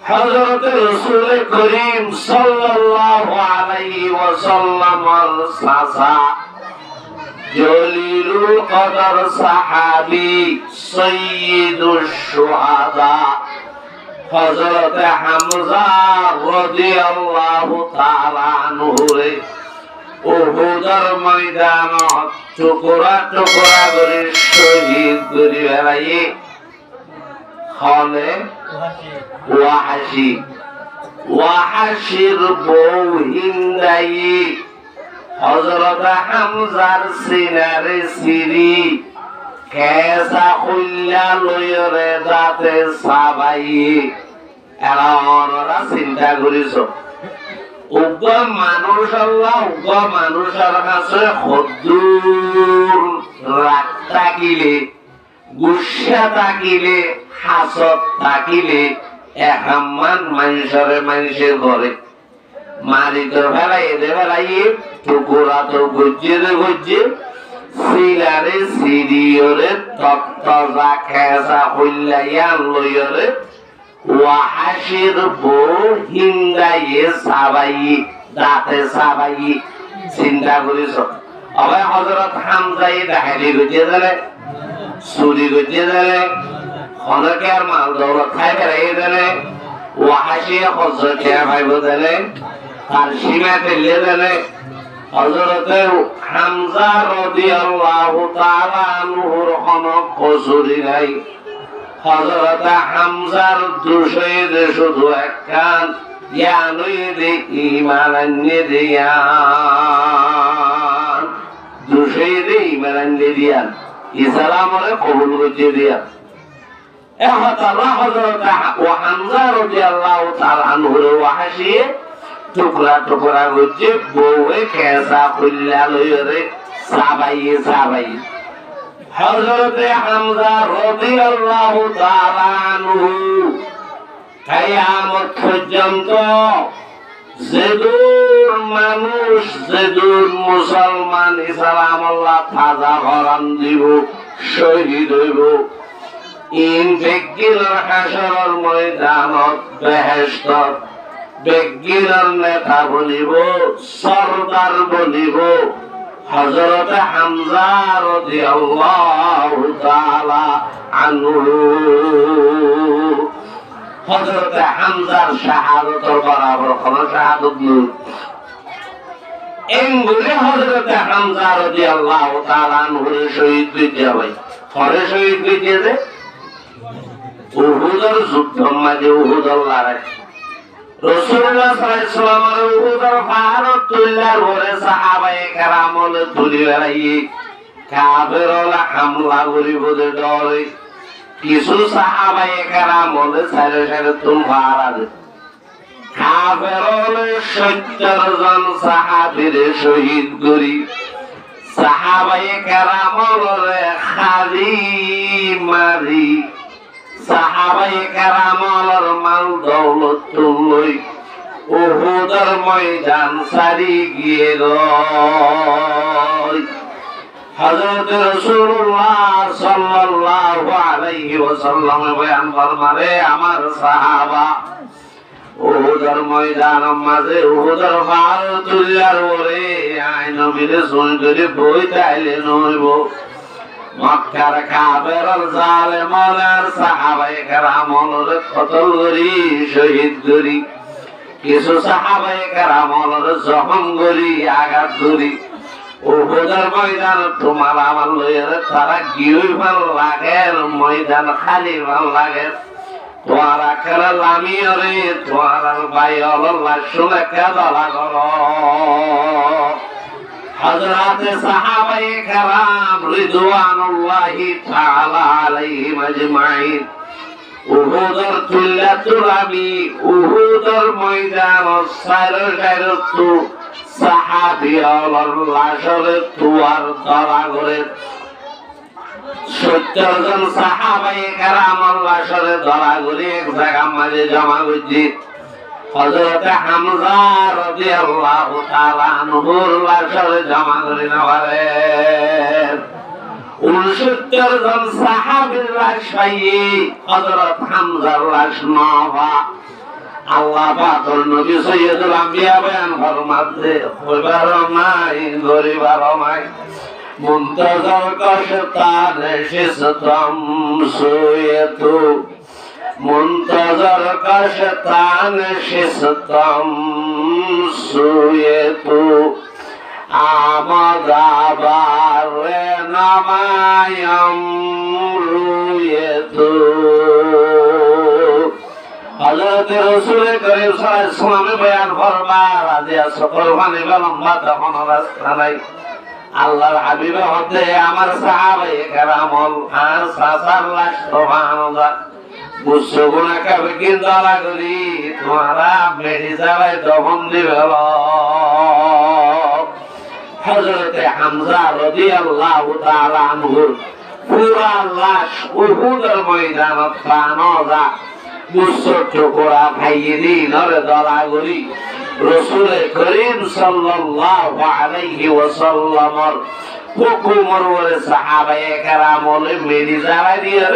হযরত রাসূল করিম সাল্লাল্লাহু আলাইহি ওয়াসাল্লামের চাচা জলিলুল কদর সাহাবী সাইয়্যিদুশ শুহাদা হযরত হামজা রাদিয়াল্লাহু তাআলা আনহুরে উহুদের ময়দানত টুকরা টুকরা করে শহীদ করে বেড়াইয়ে হলে ওয়াহাশির বউ হিন্দাই হযরত হামজার সিনারে সিরি কেসা খুল্লা লয়রে দাতে সাবাই এরা অনরা চিন্তা করিস উগ্র মানুষ আল্লাহ উগ্র মানুষের কাছে হদ্দুর রাগ থাকিলে গুসা থাকিলে হাসত থাকিলে এহাম্মান মানুষের ঘরে মারিত ফেলাই এদের ফেলাই টুকুরা তো গজ্জে সিলারে সিরিয়রে তত্তজা খেসা হইলাইয়া লইরে ওয়াহাশির বউ হিন্দাইয়ে সাবাই দাঁতে সাবাই চিন্তা করিস আবার হযরত হামজাই ডাহারি গজিয়ে দিলে চুরি গজিয়ে দিলে খনকে আর মাল দৌলত খাই বেড়াই দিলে ওয়াহাশিয়ে খরচ খেয়া ভাইব দিলে তার সীমা ফেলিয়ে দিলে হযরত হামজা রাদিয়াল্লাহু তাআলা আনহুর খনক কসুরি নাই হযরত হামজার দুশৈদ শুধু একখান জ্ঞানইলে ঈমান আনিয়ে দিয়ান দুশৈদ ঈমান আনিয়ে দিয়ান ইসলামরে কবুল করে দিয়ান এহতাল্লাহ হযরত হামজা রাদিয়াল্লাহু তাআলা আনহুর ওয়াহাশিয়ে টুকরা টুকরা গজ্জে বউয়ে কেসা খুল্লা লইরে সাবাই হযরত হামজা রাদিয়াল্লাহু তাআলা আনহু কিয়ামত পর্যন্ত যেদুর মানুষ যেদুর মুসলমান ইসলাম আল্লাহ তাজা করান দিব শহীদ হইব ইন বেগিলার হাসরের ময়দানত বেহেশত বেগিলার নেতা বলিব সরদার বলিব হযরত হামজা রাদিয়াল্লাহু তাআলা আনহু হযরত হামজার শাহাদাতের বরাবর কোন শাহাদাত নেই এঙ্গুলে হযরত হামজা রাদিয়াল্লাহু তাআলা আনহু শহীদ হইতে হয় পরে শহীদ হইতে যে উহুদের যুদ্ধের মাঝে উহুদের লড়াই রাসূলুল্লাহ সাল্লাল্লাহু আলাইহি ওয়াসাল্লামের উহুদের পাহাড় তুল্লার পরে সাহাবায়ে কেরামল তুলি বেড়াই কাফেররা হামলা করিব যে ডরে কিছু সাহাবায়ে কেরামল সাইরে সাইরে তুম পাহাড়ে কাফেররা 70 জন সাহাবীরে শহীদ করি সাহাবায়ে কেরামলরে খালি মারি সাহাবায়ে কেরামর মাল দৌলত তুলই উহুদের ময়দান সারি গিয়ে গয় হযরত রাসূলুল্লাহ সাল্লাল্লাহু আলাইহি ওয়াসাল্লাম বয়ান ফরমারে আমার সাহাবা উহুদের ময়দান মাঝে উহুদের পাহাড় তুলিয়ার ওরে আই নবীরে শুন করে বইতে আইলে নইব মক্কার কাফের জালেমার সাহাবায়ে কেরামর কতল করি শহীদ করি কিছু সাহাবায়ে কেরামর জখম করি আঘাত করি উহুদের ময়দান তোমার আমার লইয়ার তারা গিয়ে ভাল লাগে ময়দান খালি ভাল লাগে তোমার আকারে লামিয়রে তোমার ভাই আল্লাহ শুনে কেদলা করো হযরত সাহাবায়ে কেরাম রিদওয়ানুল্লাহি তাআলা আলাইহিম আজমাইন উহুদের তুল্লাতুল আমি উহুদের ময়দান সাইরু সাহাবীয়র লাশরে তুয়ার ধরা করে 70 জন সাহাবায়ে কেরাম লাশরে ধরা করে এক জায়গার মাঝে জমা করছে হযরত হামজা রাদিয়াল্লাহু তাআলা আনহুর লাশরে জমা করে নেওয়ারে 69 জন সাহাবীর লাশ পাইয়ে হযরত হামজার লাশ নওয়া আল্লাহ পাকের নবী সৈয়দুল আম্বিয়া বয়ান ফরমাতে কইবার নাই গরিবার নাই মুনতাজার কাশতান শিসতাম সুয়েতু মুনতাজার কাশতান শিসতাম সুয়েতু আমাদাবার নামায়াম রুয়েতু হযরত রাসূল করিম সাল্লাল্লাহু আলাইহি ওয়াসাল্লাম বয়ান ফরমান রাজিয়া সকল মানে লম্বা তখন রাস্তা নাই আল্লাহর হাবিব হতে আমার সাহাবায়ে কেরামল আর সাসার লাশ সুবহানাল্লাহ মুসগুনা কবে কি দলা গলি তোমারা মেরি যাবে দমন দিবে হযরত হামজা রাদিয়াল্লাহু তাআলা আনহু পুরা লাশ উহুদের ময়দানত প্রাণজা মুসর টুকরা খাইয়ে দিন ওরে দলা গলি রাসূল করিম সাল্লাল্লাহু আলাইহি ওয়াসাল্লামের হুকুমের ওরে সাহাবায়ে কেরামল মেরি যাবে দিয়ে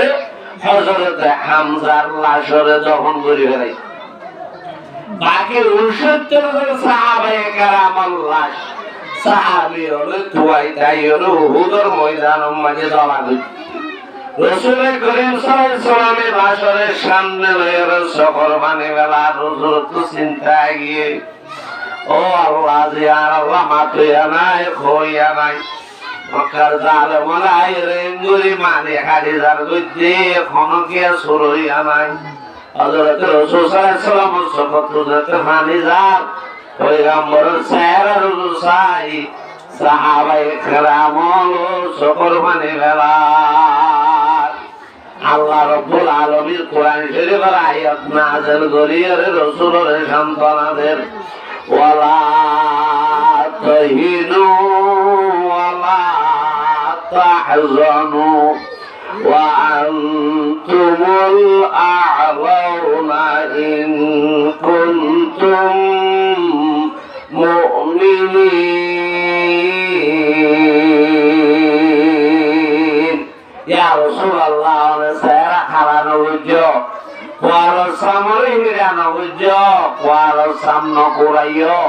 হযরত হামজার লাশের দহন করে ফেলে বাকি 69 জন সাহাবায়ে কেরামল লাশ সাহাবী হলো তুয়াই তাই হলো উহুদের ময়দানের মাঝে দলা গলি রাসূল করিম সাল্লাল্লাহু আলাইহি ওয়াসাল্লামের লাশের সামনে রয়ে সকল মানে বেলা রাসূল তো চিন্তা গিয়ে ও আল্লাহ জিয়ার আল্লাহ মাতুয়া নাই খোয়া নাই মক্কার জালেমাই রেঙ্গুরি মানে হাদিজার গদ্দে খনকে সরইয়া নাই হযরত রাসূল সাল্লাল্লাহু আলাইহি ওয়াসাল্লাম সফতুজাত হাদিজার পয়গম্বরের সারা রাসূল সাহাবায়ে কেরামল সকল মানে বেলা আল্লাহ রাব্বুল আলামিন কোরআন শরীফের আয়াত নাযিল করিয়া রাসূলের সন্তানদের ওয়ালা তাহিনু ওয়ালা তাহজানু ওয়া আনতুমুল আ'লাউনা ইন কুনতুম মুমিনিন ইয়া রাসূলুল্লাহ সারা খারানো বুঝো ওয়ার সামনে হিরানো বুঝো ওয়ার সামনে কুরাইও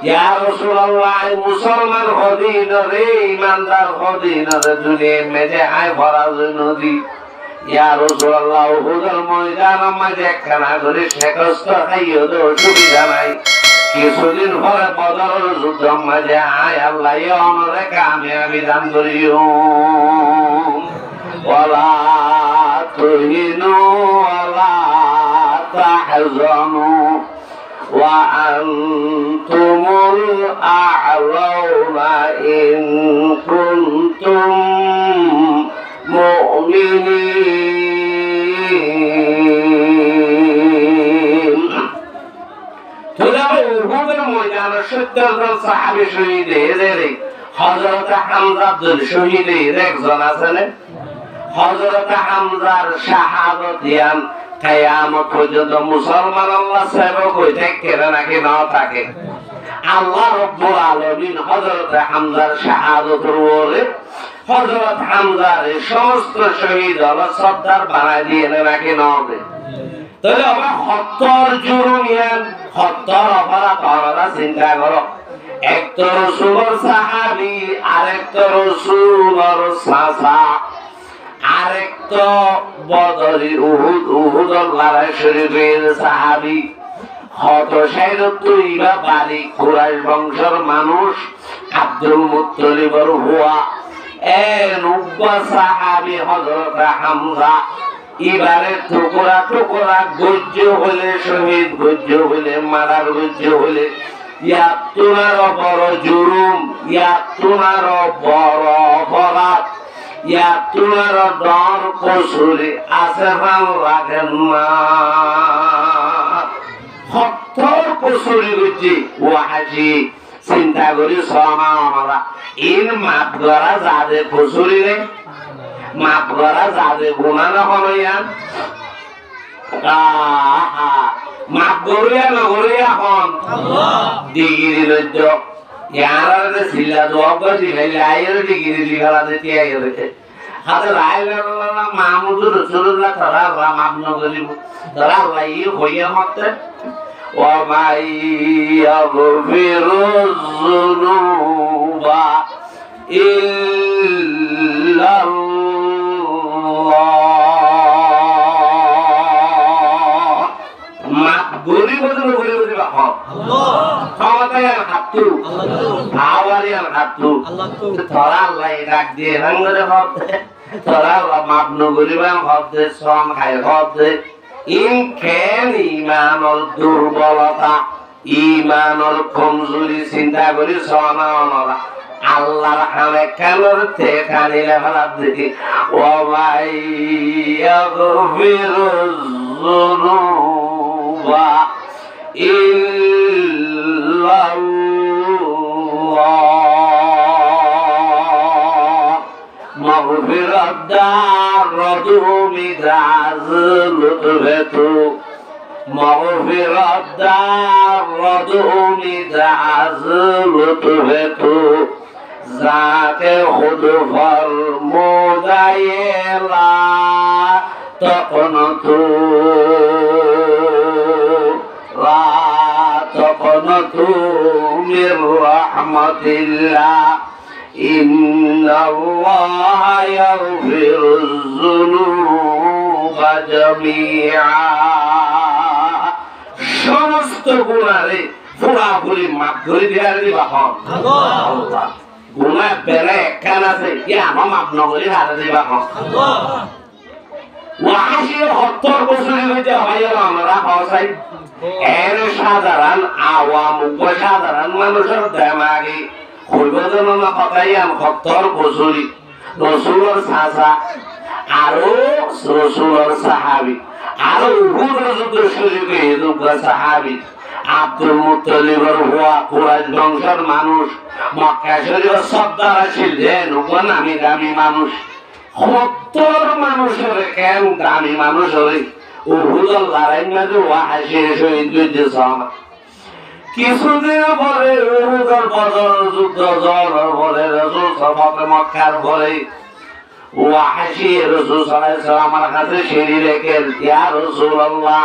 ইয়া রাসূলুল্লাহ মুসলমান হদিন রে ইমানদার হদিন রে দুনিয়া মেজে আয় ফরাজ নদী ইয়া রাসূলুল্লাহ উহুদের ময়দান মাঝে একখানা করে শেকস্ত খাইও তো সুবিধা নাই কিছুদিন পরে বদরের যুদ্ধ মাঝে আয় আল্লাহ অনরে কামিয়াবি দান করিও ওয়ালা তুহিনু ওয়ালা তাহজানু ওয়া আনতুমুল আ'লাউনা ইন কুনতুম মুমিনিন উহুদের ময়দানে 70 জন সাহাবী শহীদ হয়েছে হযরত হামজা আব্দুল শহীদের একজন আছেন হযরত হামজার শাহাদাত ইয়ান কিয়ামত পর্যন্ত মুসলমান আল্লাহ সেবক হইতে কেন নাকি না থাকে আল্লাহ রাব্বুল আলামিন হযরত হামজার শাহাদাতের ওরে হযরত হামজার সমস্ত শহীদ হলো সর্দার বানাই দিয়ে নাকি না হবে তাহলে আমরা হত্যার জুরুম ইয়ান হত্যার অপরাধ আমরা চিন্তা করো এক তো রাসূলের সাহাবী আরেক তো রাসূলের চাচা আরেক তো বদরি উহুদের লড়াই শরীফের সাহাবী হত সাইরতুইবা বাড়ি কুরাইশ বংশের মানুষ আব্দুল মুত্তালিবের হুয়া নুব্বা সাহাবী হযরত হামজা এবারে টুকরা টুকরা গজ্জ হলে শহীদ গজ্জ হলে মারার গজ্জ হলে ইয়া তোমার বড় জুলুম ইয়া তোমার বড় অপরাধ ইয়া তোমার ডর কসুরি আছে ভাল রাখেন না হত্যার কসুরি গজ্জি ওয়াজি চিন্তা করি সমা আমরা ইন মাপ করা যাবে কসুরি রে মাপ করা যাবে গুণা না হলো ইয়ান মাপ করিয়া নগরিয়া হন ডিগ্রি লজ্জ ইয়ার সিল্লা দোয়া করে দিলে আয়ের ডিগ্রি লিখালাতে তিয়াই হয়েছে হাতে রাইলাল্লাহ মাহমুদুর রাসূলুল্লাহ তারা মাবন করিব তারা লাই হইয়া মতে ওয়া মাই ইয়াগফিরুজ যুনুবা ইল্লাল্লাহ মা গরিব গরিব বাবা ক্ষমতায় হাতু আওয়ারিয়াল হাতু তোরা লাই রাখ দিয়ে রঙরে হবে তোরা মাবন গরিবান হবে শ্রম খায় হবে ইনখেন ইমানর দুর্বলতা ইমানর কমজোরি চিন্তা করি সমানরা আল্লাহর হামে কালর তে কানিলে ভালাত দেখি ওয়া মাই ইয়াগফিরুজ যুনুবা ইল্লাল্লাহ মাগফিরাত দারতু মিদাজ লুতফতু মাগফিরাত দারতু মিদাজ লুতফতু যাকে খুদ ফরমুদায়েলা তখন তু মির রাহমাতিল্লাহ ইন্নাল্লাহা ইয়াগফিরুজ যুনুবা জামিআ সমস্ত গুনাহে পুরাপুরি মাফ করে দেওয়ার দিবা হন আল্লাহ গুনাহ বেলে কেন আছে কি আমার মাফ নগরী হাতে দিবা হন ওয়াহাশির 70 বছরের মধ্যে হয় আমরা হসাই এর সাধারণ আওয়াম সাধারণ মানুষের দেমাগে হইবজন কথাই আম 70 বছরই রসুলের চাচা আরো রসুলের সাহাবী আরো উহুদের যুদ্ধ শরীফে এদুকা সাহাবী আব্দুল মুত্তালিবের হওয়া কুরাইশ বংশের মানুষ মক্কা শরীফের সর্দার ছিল নামি দামি মানুষ 70 মানুষের কেন দামি মানুষের উহুদের লড়াই মাঝে ওয়াহাশির শহীদ হয়েছে কিছুদিন পরে উহুদের বদর যুদ্ধ জড়ার পরে রাসূল সাল্লাল্লাহু মক্কার পরে ওয়াহাশি রাসূল সাল্লাল্লাহু আলাইহি সাল্লামের কাছে সিঁড়ি রেখে ইয়া রাসূলুল্লাহ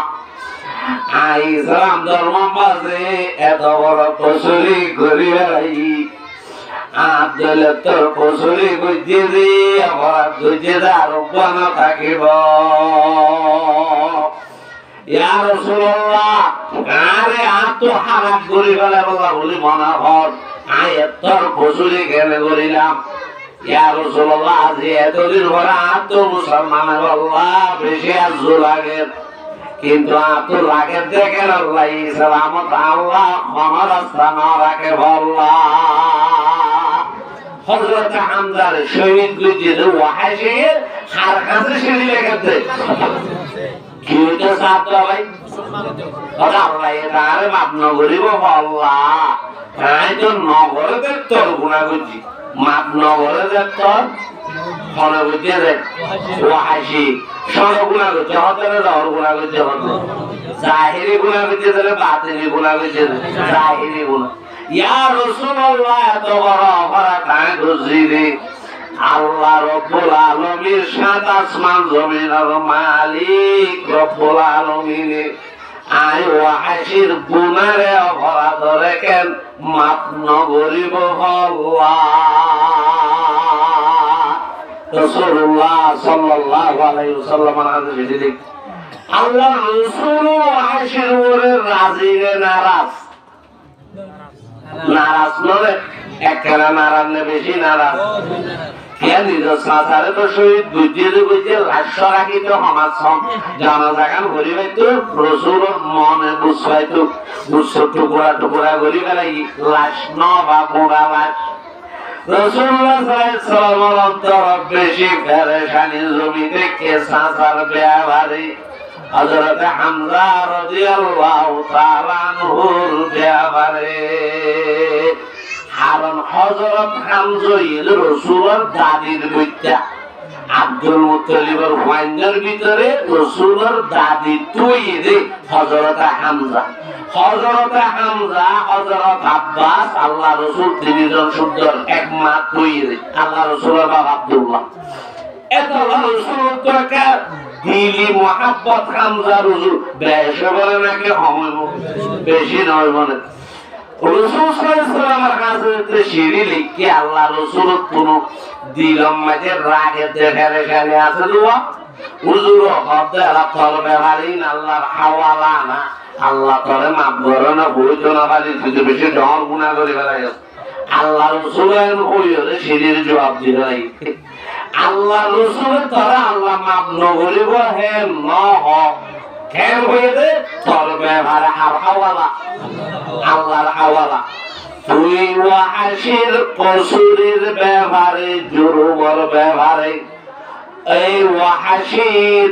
ইসলাম ধর্ম মাঝে এত বড় কসুরি করি বেড়াই আব্দুল তোর কসুরি গুজে দি আমার গুজে আরো বান থাকিব ইয়া রাসূলুল্লাহ আরে আত হারাম করি বেলা বলা বলি মনা হর তোর কসুরি কেনে করিলাম ইয়া রাসূলুল্লাহ আজি এতদিন পরে আত মুসলমান আল্লাহ বেশি আজু লাগে কিন্তু আত লাগে দেখেন আল্লাহ সালামত আল্লাহ আমার রাস্তা না রাখে আল্লাহ হযরত হামজার শহীদ গুজির ওয়াহাশির হার কাছে সিঁড়ি লেগেছে কি তো সাথ ভাই আল্লাহ এর মাপ নগরিব আল্লাহ তাই তো নগরে তোর গুনাহ করছি মাপ নগরে তোর ফলে বুঝে দেখ ওয়াহাশি সব গুনাহ করছে হতরে দর গুনাহ করছে হতে জাহিরি গুনাহ করছে তাহলে বাতিনি গুনাহ করছে জাহিরি গুনাহ ইয়া রাসূলুল্লাহ এত বড় অপরাধ কাজ করছিলি আল্লাহ রব্বুল আলামিন সাত আসমান জমিনের মালিক রব্বুল আলামিন আই ওয়াহাশির গুনারে অপরাধ রেখেন মাপ নগরিব আল্লাহ রাসূলুল্লাহ সাল্লাল্লাহু আলাইহি ওয়াসাল্লামের হাদিসে আল্লাহ রাসূল ওয়াহাশির উপরে রাজি নারাজ নারাজ নয় একখানা নারাজ না বেশি নারাজ কেন নিজের সাঁতারে তো শহীদ বুঝিয়ে বুঝিয়ে লাশ রাখিত সমাজ জানাজাগান করি পাইতো রসুলের মনে বুঝ পাইতো বুঝ টুকুরা টুকুরা করি পেলাই লাশ ন বা পোড়া লাশ রাসূলুল্লাহ সাল্লাল্লাহু আলাইহি ওয়াসাল্লামের অন্তর বেশি পেরেশানি জমিতে কে সাঁতার ব্যবহারে হযরত হামজা রাদিয়াল্লাহু তাআলা আনহুর ব্যাপারে কারণ হযরত হামজা রাসূলের দাদির বইটা আব্দুল মুত্তালিবের ওয়াইনের ভিতরে রাসূলের দাদি তৈরি হযরত হামজা হযরত আব্বাস আল্লাহ রাসূল তিনজন সুন্দর একমাত্র তৈরি আল্লাহ রাসূলের বাবা আব্দুল্লাহ এত রসুল দরকার দিলি মোহাব্বত হামজা রসুল বেশি বলে নাকি বেশি নয় বলে রসুল সাল্লাল্লাহু আলাইহি কাছে সিঁড়ি লিখে আল্লাহ রসুল কোন দিলম মাঝে রাগে দেখে রেখে আছে দুয়া হুজুর হতে আলাপ করবে হারিন আল্লাহর হাওয়ালা না আল্লাহ তোরে মাফ করে না বইতো না বাড়ি তুই বেশি ডর গুনাহ করে বেড়াই আল্লাহ রসুলের হইলে সিঁড়ির জবাব দিল নাই আল্লাহ রসুলের তোরা আল্লাহ মাফ নগরিব হে ন কেন হইলে তোর ব্যবহারে আর হাওয়ালা আল্লাহর হাওয়ালা তুই ওয়াহাসির কসুরের ব্যবহারে জুরুমর ব্যবহারে এই ওয়াহাসি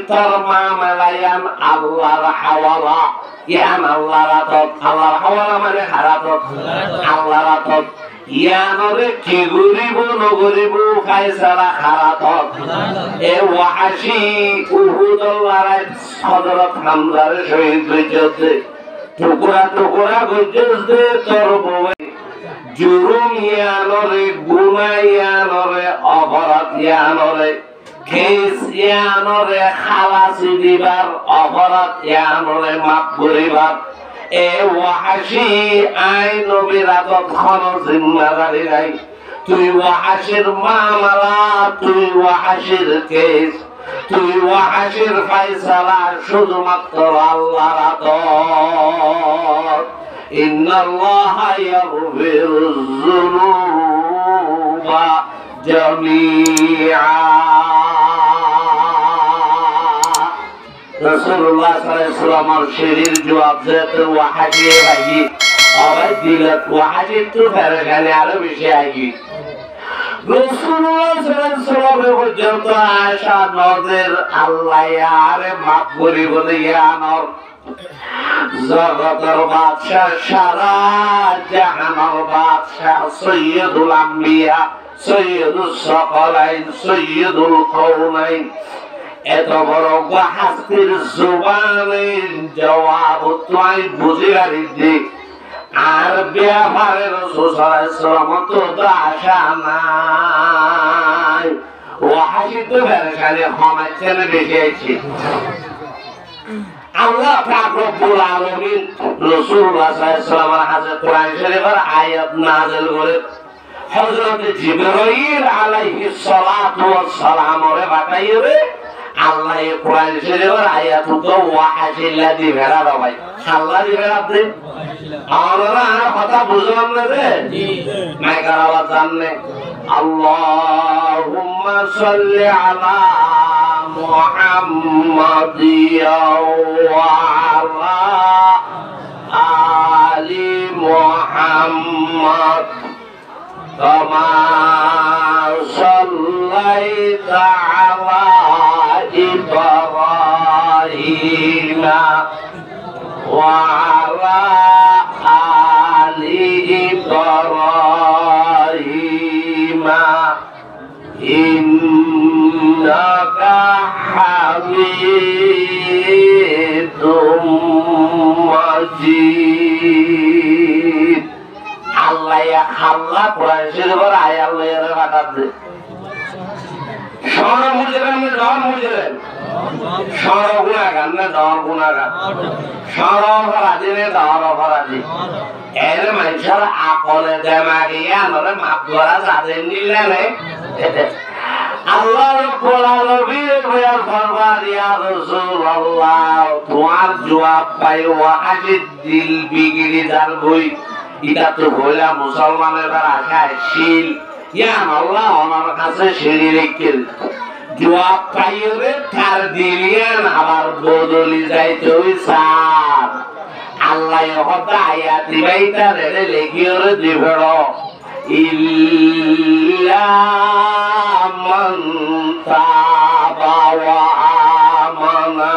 তোর মামলায়ান আল্লাহর হাওয়ালা ইয়ান আল্লাহর আতত আল্লাহর হাওয়ালা মানে হারাতত আল্লাহর আতত ইয়ানরে কি গরিব নগরিব ফায়সালা হারাতত এ ওয়াহাসি উহুদুল লড়াই হযরত হামজার শহীদ হইছে টুকরা টুকরা গজে তোর বই জুরুম ইয়ানরে গুনাহ ইয়ানরে অপরাধ ইয়ানরে কেস ইয়ানরে খালাসি দিবার অপরাধ ইয়ানরে মাফ করিবার এ ওয়াহাসি আইন নবীর আদত খন জিম্মাদারি নাই তুই ওয়াহাসির মামলা তুই ওয়াহাসির কেস তুই ওয়াহাসির ফায়সালা শুধুমাত্র আল্লাহর আদত ইন্নাল্লাহা ইয়াগফিরুয যুনুবা জামিআ রাসূলুল্লাহ সাল্লাল্লাহু আলাইহি ওয়াসাল্লাম শিরির জবাব দিতে ওয়াহাজি ভাই আবার দিলত ওয়াহাজি তো ফেরগানে আরো বেশি আইগি রাসূলুল্লাহ সাল্লাল্লাহু আলাইহি ওয়াসাল্লাম পর্যন্ত আশা নদের আল্লাহ আরে মাফ করি বলে ইয়ানর জগতের বাদশা সারা জাহানের বাদশা সৈয়দুল আম্বিয়া সৈয়দুস সাকালাইন সৈয়দুল কাউনাইন এত বড় হাস্তির জবানের জবাব তুই বুঝিয়ারি দিক আর ব্যাপারে রাসূল সাল্লাল্লাহু আলাইহি ওয়াসাল্লাম তো আশা নাই ওয়াহাসি তো বেরখানে ক্ষমাচ্ছেন বেশি আছে আল্লাহ পাক রব্বুল আলামিন রাসূলুল্লাহ সাল্লাল্লাহু আলাইহি ওয়াসাল্লামের হাতে কোরআন শরীফের আয়াত নাযিল করে হযরত জিবরাইল আলাইহিস সালাতু ওয়াস সালাম ওরে পাঠাইবে আল্লাহ এই কোরআন শরীফের আয়াত তো ওয়াহাসিল্লা দিবেরা ভাই আল্লাহ দিবেরা আপনি আমরা কথা বুঝলাম না রে জি মাইকার আওয়াজ জানলে আল্লাহুম্মা সাল্লি আলা মুহাম্মাদ ওয়া আলা আলি মুহাম্মাদ কামা সাল্লাইতা আলা ইব্রাহিম ওয়া আলা আলি ইব্রাহিম ইন্নাকা হামিদুম মাজিদ আল্লাহ আল্লাহ কোরআন শরীফের আয়াত লয়ে পাঠাতে সর মুজরেন ডর মুজরেন সর গুনাহগার না ডর গুনাহগার সর অপরাধী না ডর অপরাধী এর মানুষের আকলে দেমাগিয়া নরে মাফ করা যাদের নিলে নেই আল্লাহ রাব্বুল আলামিন বয়ান ফরমান ইয়া রাসূলুল্লাহ তোমার জবাব পাই ওয়াহাসিদ দিল বিগড়ি যার বই এটা তো বলা মুসলমানের আশায় শিল ইয়া আল্লাহ আমার কাছে সিঁড়ি রেখে জবাব পাইরে তার দিলেন আবার বদলি যাইতে ওই সার আল্লাহ হতা আয়াত দিবাইতা রে লেখিওরে দিবেড় ইল্লা মান তাবা ওয়া আমানা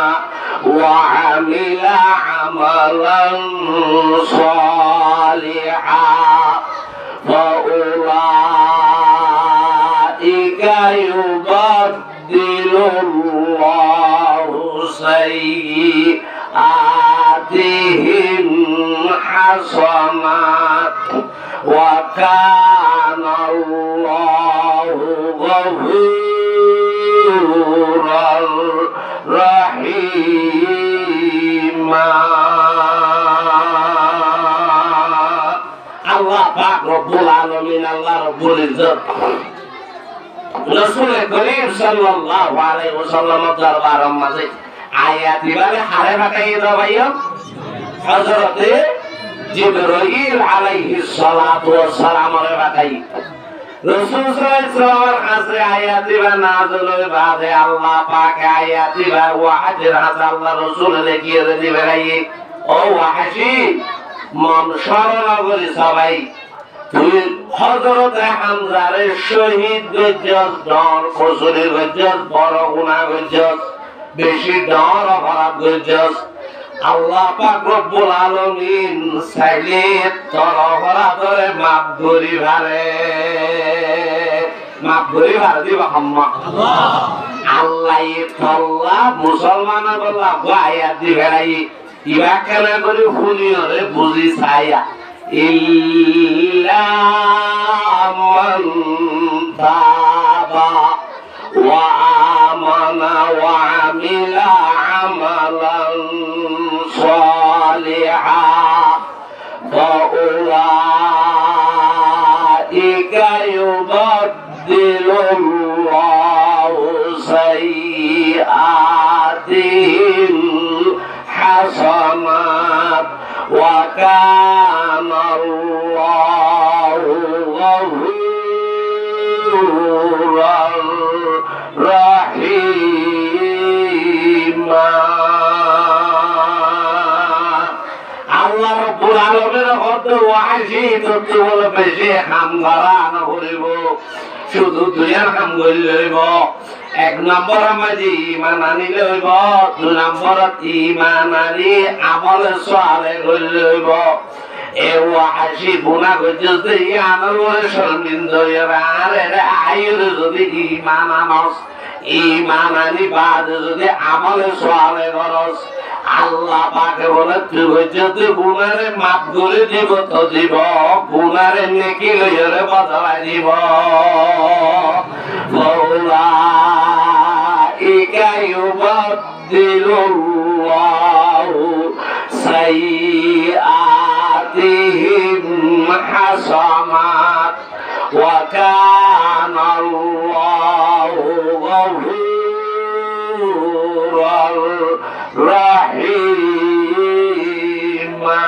ওয়া আমিলা আমালান সালিহা ফাউলাইকা ইউবাদদিলুল্লাহু সাইয়্যাতিহিম হাসানাত ওয়া কানা আল্লাহু গফুরার আল্লাহ পাক রব্বুল আলামিন আল্লাহ রব্বুল ইজ্জত রাসূল করিম সাল্লাল্লাহু আলাইহি ওয়াসাল্লাম দরবারের মাঝে আয়াত দিবারে হারে বাকাই দাবাইও হযরত জিবরাইল আলাইহিস সালাতু ওয়াস সালাম এর বাকাই রাসূল সাল্লাল্লাহু আলাইহি কাছে আয়াত দিবা নাযিল হই বাদে আল্লাহ পাক আয়াত দিবা ওয়াহির আল্লাহ রাসূল লিখিয়ে দিবেন ও ওয়াহি মন শরণাগরি সবাই তুই হযরত হামজারে শহীদ গজ্জত ডর ফজরে গজ্জত বড় গুনাহ গজ্জত বেশি ডর অপরাধ গজ্জত আল্লাহ পাক রব্বুল আলামিন চাইলে তোর অপরাধরে মাফ করি ভারে দিবা আল্লাহ আল্লাহ তাআলা মুসলমানের বলা আয়াত দিবেলাই ইবা কেন করে শুনিয়রে বুঝি ছায়া ইল্লা মান তাবা ওয়া আমানা ওয়া আমিলা আমালান সালিহা ফাউলাইকা ইউবাদদিলুল্লাহু সাইয়্যাতিহিম হাসানাত ওয়া কানা আল্লাহু গফুরার রাহিমা আল্লাহ রব্বুল আলামিনের হতে ওয়াহি তত্ত্ব বলে বেশি কাম করা না করিব শুধু দুনিয়ার কাম করলে হইব এক নম্বর মাঝে ইমান আনিলে হইব দুই নম্বরত ইমান আনি আমল সালে করলে হইব এ ওয়াহি গুনাহ করতে ইয়ানোর শর্মিন্দ আরে আইর যদি ইমান আনস ইমান আনি বাদ যদি আমল সালে করস আল্লাহ পাকে বলে তুই যদি গুনারে মাফ করে দিব তো দিব গুনারে নেকি লইরে বদলাই দিব ফাউলাইকা ইউবাদদিলুল্লাহু সাইয়্যাতিহিম হাসানাত ওয়া কানা আল্লাহু গফুরার রাহিমা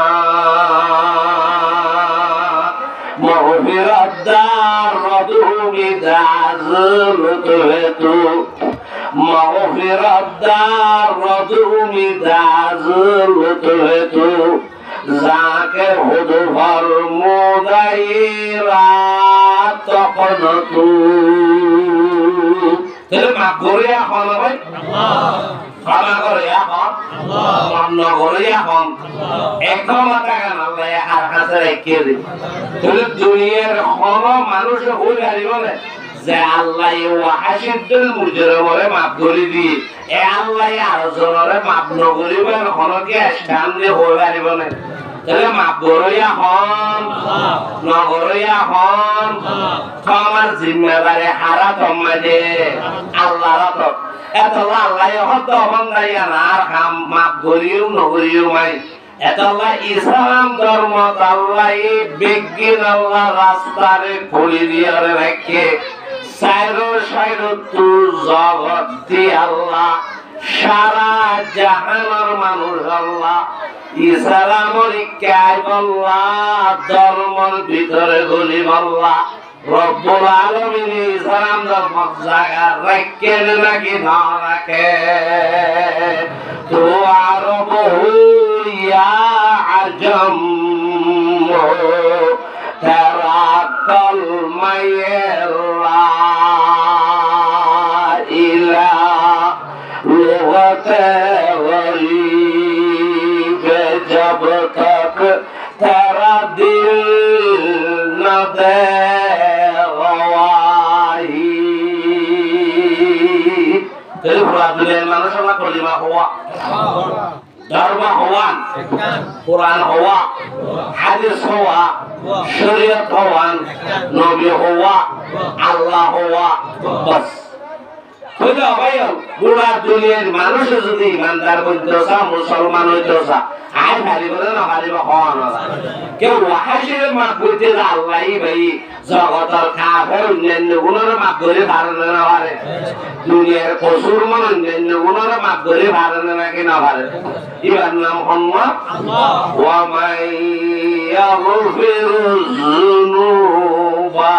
মাগফিরাত দার রদুমি দাজল তুহেতু মাগফিরাত দার রদুমি দাজল তুহেতু যাকে হুদু ফর মুদাইরা তখন তু তাহলে মাফ করে এখন ভাই ক্ষমা করে এখন মান্য করে এখন এখন টাকা না আর কাছে রেখে দিই তাহলে দুনিয়ার কোন মানুষ হই হারিব না যে আল্লাহ ওয়াহিদুল মুজরিমরে মাফ করে দিয়ে এ আল্লাহ আর জনরে মাফ নকরিবেন কোন কি স্থান দিয়ে হই হারিব না তাহলে মাফ গরইয়া হন নগরইয়া হন তোমার জিম্মেদারি হারা তোমাদে আল্লাহর তো এত আল্লাহ হত বন্দাইয়া না আর কাম মাফ গরিও নগরিও মাই এত আল্লাহ ইসলাম ধর্ম আল্লাহ বিজ্ঞান আল্লাহ রাস্তারে খুলি দিয়ে রেখে সাইরো সাইরো তু জগতি আল্লাহ সারা জাহানের মানুষ আল্লাহ ইসলামর ইকায় আল্লাহ ধর্মের ভিতরে গলি আল্লাহ রব্বুল আলামিন ইসলাম ধর্ম জায়গা রাখে নাকি না রাখে তো আরো বহু ইয়া আজম তারা কলমায়ের ইলা লুগতে जब तक तेरा दिल न दे गवाही तेरे दुनिया মানুষ আমরা কলিমা হওয়া ধর্ম হওয়া কোরআন হওয়া হাদিস হওয়া শরীয়ত হওয়া নবী হওয়া আল্লাহ হওয়া বাস হইলো ভাই গোটা দুনিয়ার মানুষ যদি ইমানদার হইতে চা মুসলমান হইতে চা আয় ভারিব না ভারিব হওয়া না কেউ ওয়াহাসির মাপ করতে আল্লাহই ভাই জগতের কাফের অন্যান্য গুণের মাপ করে পারে না পারে দুনিয়ার কসুর মান অন্যান্য গুণের মাপ করে পারে না কি না পারে ইবার নাম আল্লাহ ওয়া মাইয়াগফিরু যুনুবা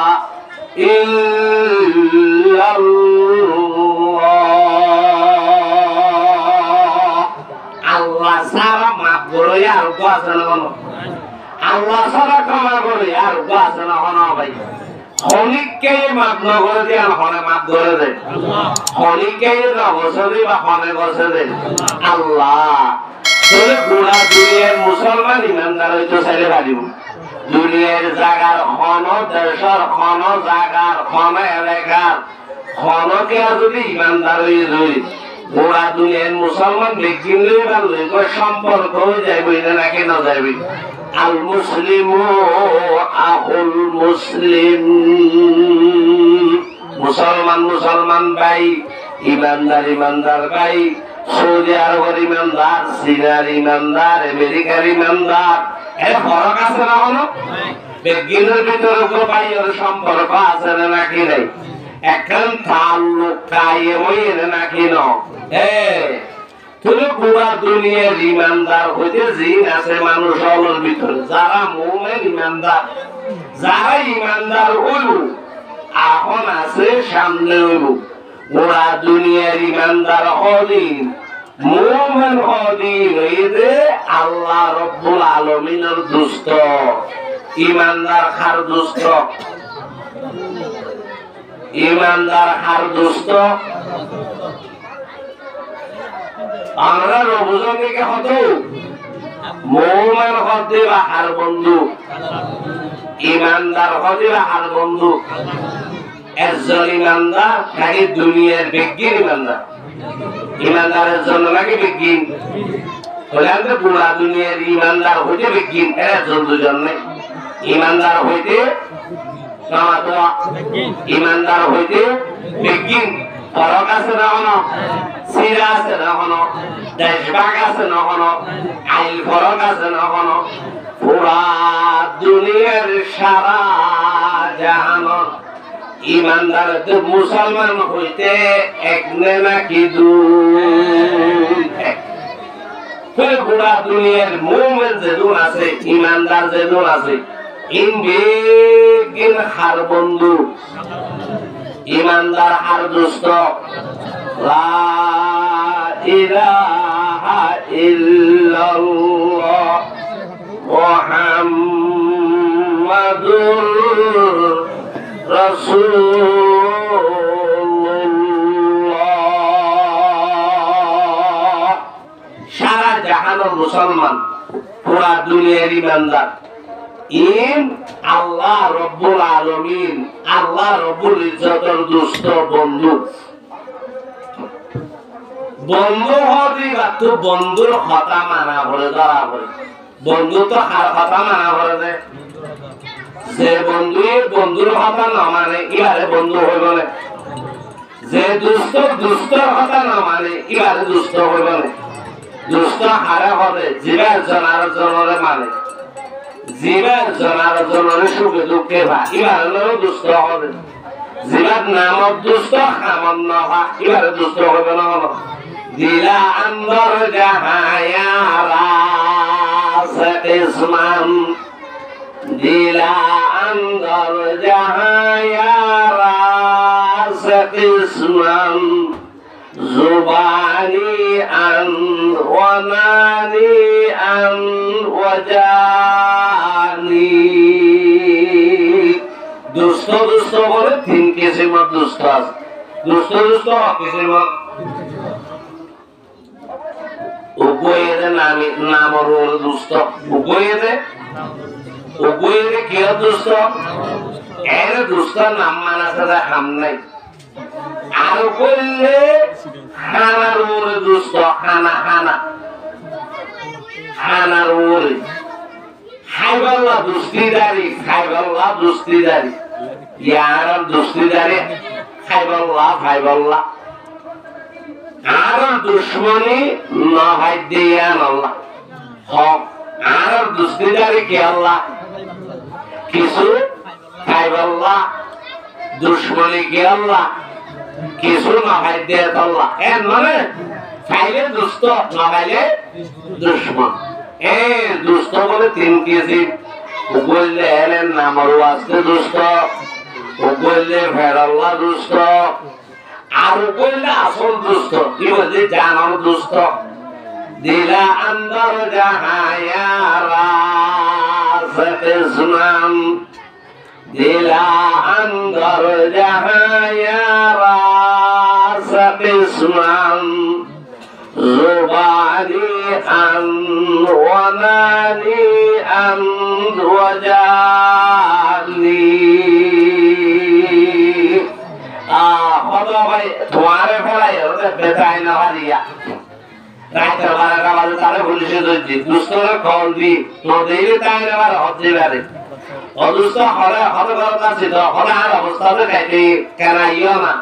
আল্লাহ সারা মাফ করে আর আছে না কোনো আল্লাহ সারা ক্ষমা করে আর আছে না কোনো ভাই খনিককে মাফ না করে দিয়ে আর হনে মাফ করে দেয় খনিককে বছরে বা হনে বছরে আল্লাহ তোর গোড়া দুনিয়ার মুসলমান ইমানদার হইতো চাইলে পারিব দুনিয়ার জায়গার খন দেশের খন জায়গার খন এলাকার খনকে যদি ইমানদার হয়ে রই গোড়া দুনিয়ার মুসলমান ব্যক্তিলে সম্পর্ক যাইবই না নাকি না যাইবি আল মুসলিম আহুল মুসলিম মুসলমান মুসলমান ভাই ইমানদার ইমানদার ভাই সৌদি আরবের ইমানদার চীনের ইমানদার আমেরিকার ইমানদার এর ফরক আছে না কোনো বিজ্ঞানের ভিতরে বাইরের সম্পর্ক আছে না নাকি নাই এখন তাল্লুক কায়েম হইছে নাকি না তুমি পুরা দুনিয়ার ইমানদার হইতে জিন আছে মানুষ হলোর ভিতরে যারা মুমিন ইমানদার যারা ইমানদার হইল এখন আছে সামনে হইল পুরা দুনিয়ার ইমানদার হদিন মুমিন হদিন হইতে আল্লাহ রব্বুল আলামিনের দুষ্ট ইমানদার খার দুষ্ট ইমানদার খার দুষ্ট আমরা রবুজন থেকে হতো মুমিন হতে বা হার বন্ধু ইমানদার হতে বা হার বন্ধু একজন ইমানদার নাকি দুনিয়ার বিজ্ঞান ইমানদার ইমানদারের জন্য নাকি বিজ্ঞান বলে আমরা পুরা দুনিয়ার ইমানদার হইতে বিজ্ঞান এরা একজন দুজন নেই ইমানদার হইতে ইমানদার হইতে বিজ্ঞান ফরক আছে না কোনো সিরা আছে না কোনো দেশভাগ আছে না কোনো আইল ফরক আছে না কোনো পুরা দুনিয়ার সারা জাহানত ইমানদার মুসলমান হইতে এক নাকি দুই পুরা দুনিয়ার মুমিন যে দূর আছে ইমানদার যে দূর আছে ইন হার বন্ধু ইমানদার হার দুষ্ট লা ইলাহা ইল্লাল্লাহ মুহাম্মাদুর রাসূলুল্লাহ সারা জাহানের মুসলমান পুরা দুনিয়ার ইমানদার ইন আল্লাহ রব্বুল আলামিন আল্লাহ রব্বুল ইজ্জতের দুষ্ট বন্ধু বন্ধু হদি তো বন্ধুর কথা মানা করে ধরা করে বন্ধু তো কথা মানা করে দে যে বন্ধু বন্ধুর কথা না মানে ইহারে বন্ধু হইব না যে দুষ্ট দুষ্টর কথা না মানে ইহারে দুষ্ট হইব না দুষ্ট হারে হবে জীবের জনার জনরে মানে জীবের জনার জনরে সুখে দুঃখে ভা ইহারে দুষ্ট হবে জীবের নামত দুষ্ট খামন নহা ইহারে দুষ্ট হবে না হলো দিলা আন্দর জাহায়ারা ইসমান দিলা আন্দর জাহায়ারা ইসমান জুবানি আন ওয়ানানি আন ওয়াজানি দুষ্ট দুষ্ট বলে তিন কিসিমের দুষ্ট আছে দুষ্ট দুষ্ট কিসিমের উভয়ের নামর দুষ্ট উভয়ের কি দুষ্ট এর দুষ্ট নাম মানা ছাড়া হাম নাই আর করলে হানার ওরে দুষ্ট হানা হানা হানার ওরে খাইবাল্লা দুস্তিদারি খাইবাল্লা দুস্তিদারি ইয়ার দুস্তিদারি খাইবাল্লা খাইবাল্লা আর দুশ্মনী নহাই দিয়ান আল্লাহ হক আর দুষ্টিদারি কি আল্লাহ কিছু খাইব আল্লাহ দুশ্মনী কি আল্লাহ কিছু নহাই দিয়ে আল্লাহ এর মানে খাইলে দুষ্ট নখাইলে দুশ্মন দুষ্ট বলে 3 কেজি বললে এলেন নামর আসতে দুষ্ট বললে ফেরাল্লা দুষ্ট আর বললে আসল দুষ্ট কি বলছে জানার দুষ্ট দিলা আন্দর জাহায়ারা সতেসনাম দিলা আন্দর জাহায়ারা সতেসনাম زباني أن وناني أن وجاني ভাই তোমারে ফেলাই ওটা বেতাই না হারিয়া রাইতে বারোটা বাজে তাহলে পুলিশে ধরছি দুস্তরে কল দি নদীর তাই না বার হতে পারে অদুষ্ট হলে হতে পারত আছে তো হলে আর অবস্থাতে খাইতে কেন ইও না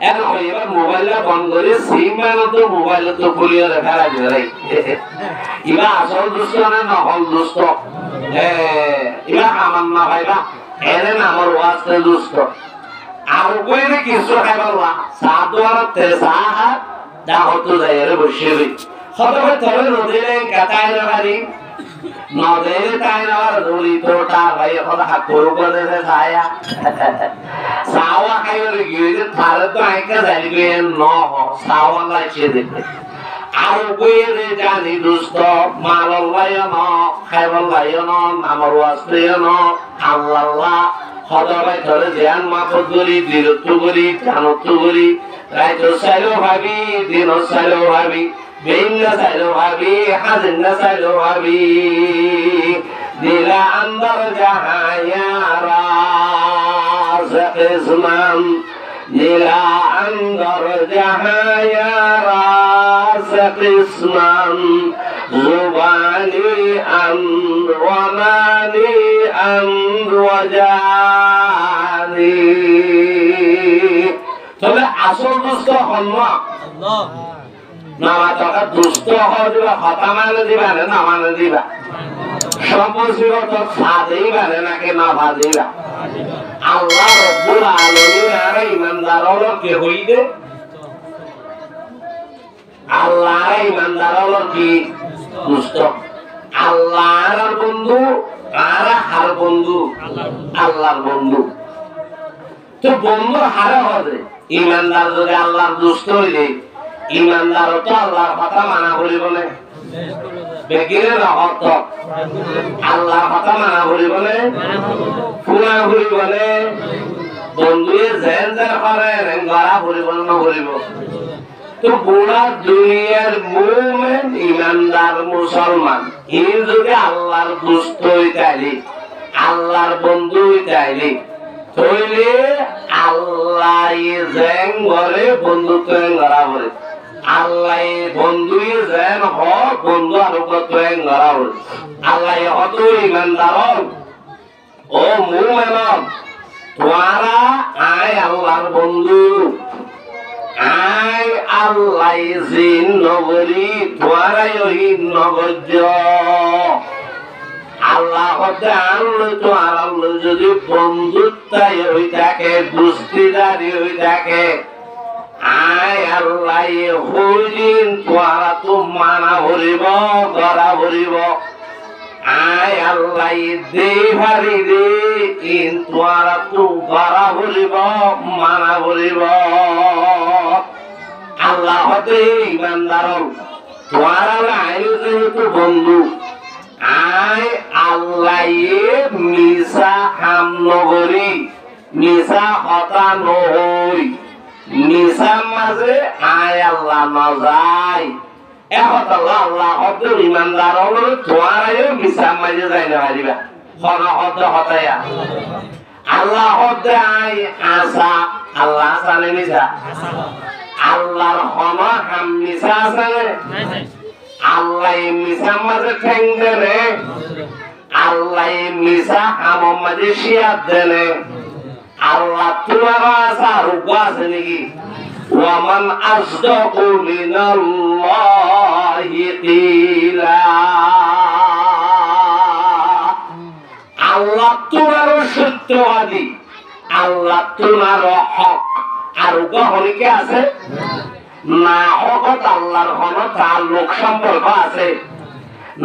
এখন এবার মোবাইলটা বন্ধ করে সিম তো মোবাইল তো খুলিয়ে ফেলা দিবে ইবা আসল দুষ্ট না নহল দুষ্ট ইবা আমার না ভাইবা এনে আমার ওয়াস্তে দুষ্ট আর কইলে কিছু খাইবা সাদওয়ারতে সাহাত দাহত যাইরে বসেবি হতবে তবে নদীরে কাটাই না পারি নদীরে তাই না দড়ি তোটা ভাই কথা হাকুর করে ছায়া সাওয়া খাইলে গিয়ে তারে তো আইকা যাইবে ন সাওয়া লাইছে দেখে আর কইলে জানি দুষ্ট মারাল্লাহ না খাইবাল্লাহ না নামর ওয়াস্তে না আল্লাহ হদবে ধরে ধ্যান মাফত করি দৃঢ়ত্ব করি জানত্ব করি রাইতো চাইলেও ভাবি দিনও চাইলেও ভাবি বেইন চাইলেও ভাবি হাজিন চাইলেও ভাবি দিলা আন্দর জাহায়ারা সতেসনাম দিলা আন্দর জাহায়ারা সতেসনাম زباني أمر وماني أمر وجاني তবে আসল দুষ্ট হন না তোকে দুষ্ট হওয়া দিবা হতা মানে দিবা না মানে দিবা সমসিবত সাদেই বারে নাকি না ভাদিবা আল্লাহ রব্বুল আলামিন আর ইমানদার হলো কে হইবে আল্লাহ ইমানদার হলো কি দুষ্ট আল্লাহর বন্ধু আর হার বন্ধু আল্লাহর বন্ধু তো বন্ধু হারে হবে ইমানদার যদি আল্লাহর দুষ্ট হইলে ইমানদার তো আল্লাহর কথা মানা করিব না বেগিরে রহত আল্লাহর কথা মানা করিব না পুরা করিব না বন্ধুয়ে জেন জেন করে গড়া করিব না করিব তো পুরা দুনিয়ার মুমিন ইমানদার মুসলমান এই যুগে আল্লাহর দুষ্ট হইতাইলি আল্লাহর বন্ধু হইতাইলি তইলে আল্লাহ জেন করে বন্ধুত্ব গড়া করে আল্লাহ বন্ধু জেন হ বন্ধু আর কত গড়া করে আল্লাহ অত ইমানদার ও মুমিন তোরা আয় আল্লাহর বন্ধু আই আল্লাহ জিন নগরী তোরাই ওই নগর্য আল্লাহ আনলো তো আনলো যদি বন্ধুত্বাই হয়ে থাকে দুষ্টিদারি হয়ে থাকে আই আল্লাহ হইদিন তোরা তো মানা ভরিব গড়া ভরিব আই আল্লাহ দে ভারি রে ইন তোরা তো গড়া ভরিব মানা ভরিব আল্লাহ হতে ইমানদার তোরা আইল যেহেতু বন্ধু আই আল্লাহ মিশা হাম নগরী মিশা হতা নই মিশা মাঝে আই আল্লাহ নজাই এখন আল্লাহ হতে ইমানদার হলো তোরাও মিশা মাঝে যাই না পারিবা হন হতে হতায়া আল্লাহ হতে আই আশা আল্লাহ আসানে মিশা আল্লাহর হন হাম মিশা আছে আল্লাহ মিশা মাঝে ঠেং দেনে আল্লাহ মিশা হাম মাঝে শিয়াত দেনে আল্লাহ তোমার আশা রূপ আছে নাকি ومن أصدق من الله قيلا আল্লাহ তোমার সত্যবাদী, আল্লাহ তোমার হক। আর গহনিকে আছে না, হকত আল্লাহর হন তার লোক সম্পর্ক আছে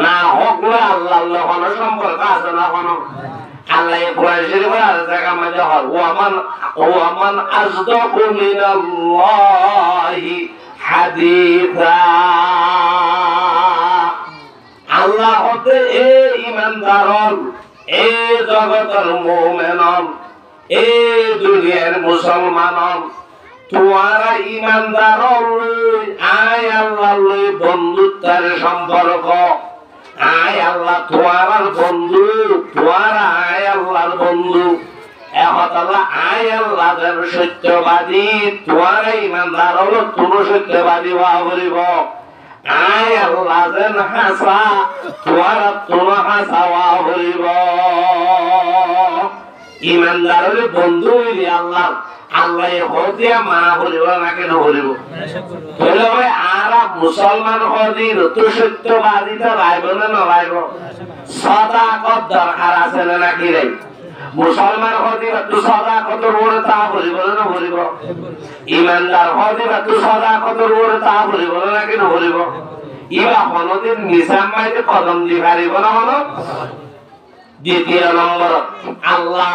না, হক আল্লাহর হন সম্পর্ক আছে না। হন আল্লাহ কোরআন শরীফের আর জায়গা মধ্যে হয় ওয়ামান আসদাকু মিনাল্লাহি হাদিসা। আল্লাহ হতে এ ঈমানদারন, এ জগতের মুমিনন, এ দুনিয়ার মুসলমানন, তোমারা ঈমানদার আয় আল্লাহর বন্ধুত্বের সম্পর্ক। আয় আল্লাহ তোমার বন্ধু, তোমারা আয় আল্লাহর বন্ধু। এহতাল্লাহ আয় আল্লাহ যেন সত্যবাদী, তোমারা ঈমানদার হলো তুমি সত্যবাদী হওয়া বলিব। আয় আল্লাহ যেন হাসা, তোমারা তুমি হাসা হওয়া বলিব। ঈমানদার হলে বন্ধু হইলে আল্লাহ আল্লাহ হদিয়া মানা করিব না কেন করিব? আর মুসলমান হদির তো সত্যবাদিতা রাইব না নরাইব? সদাকত দরকার আছে না নাকি রে? মুসলমান হদির তো সদাকত রোড়ে তা করিব না করিব? ঈমানদার হদির তো সদাকত রোড়ে তা করিব না কেন করিব? ইবা হনদিন নিজাম মাইতে কদম দি পারিব না হন? দ্বিতীয় নম্বর আল্লাহ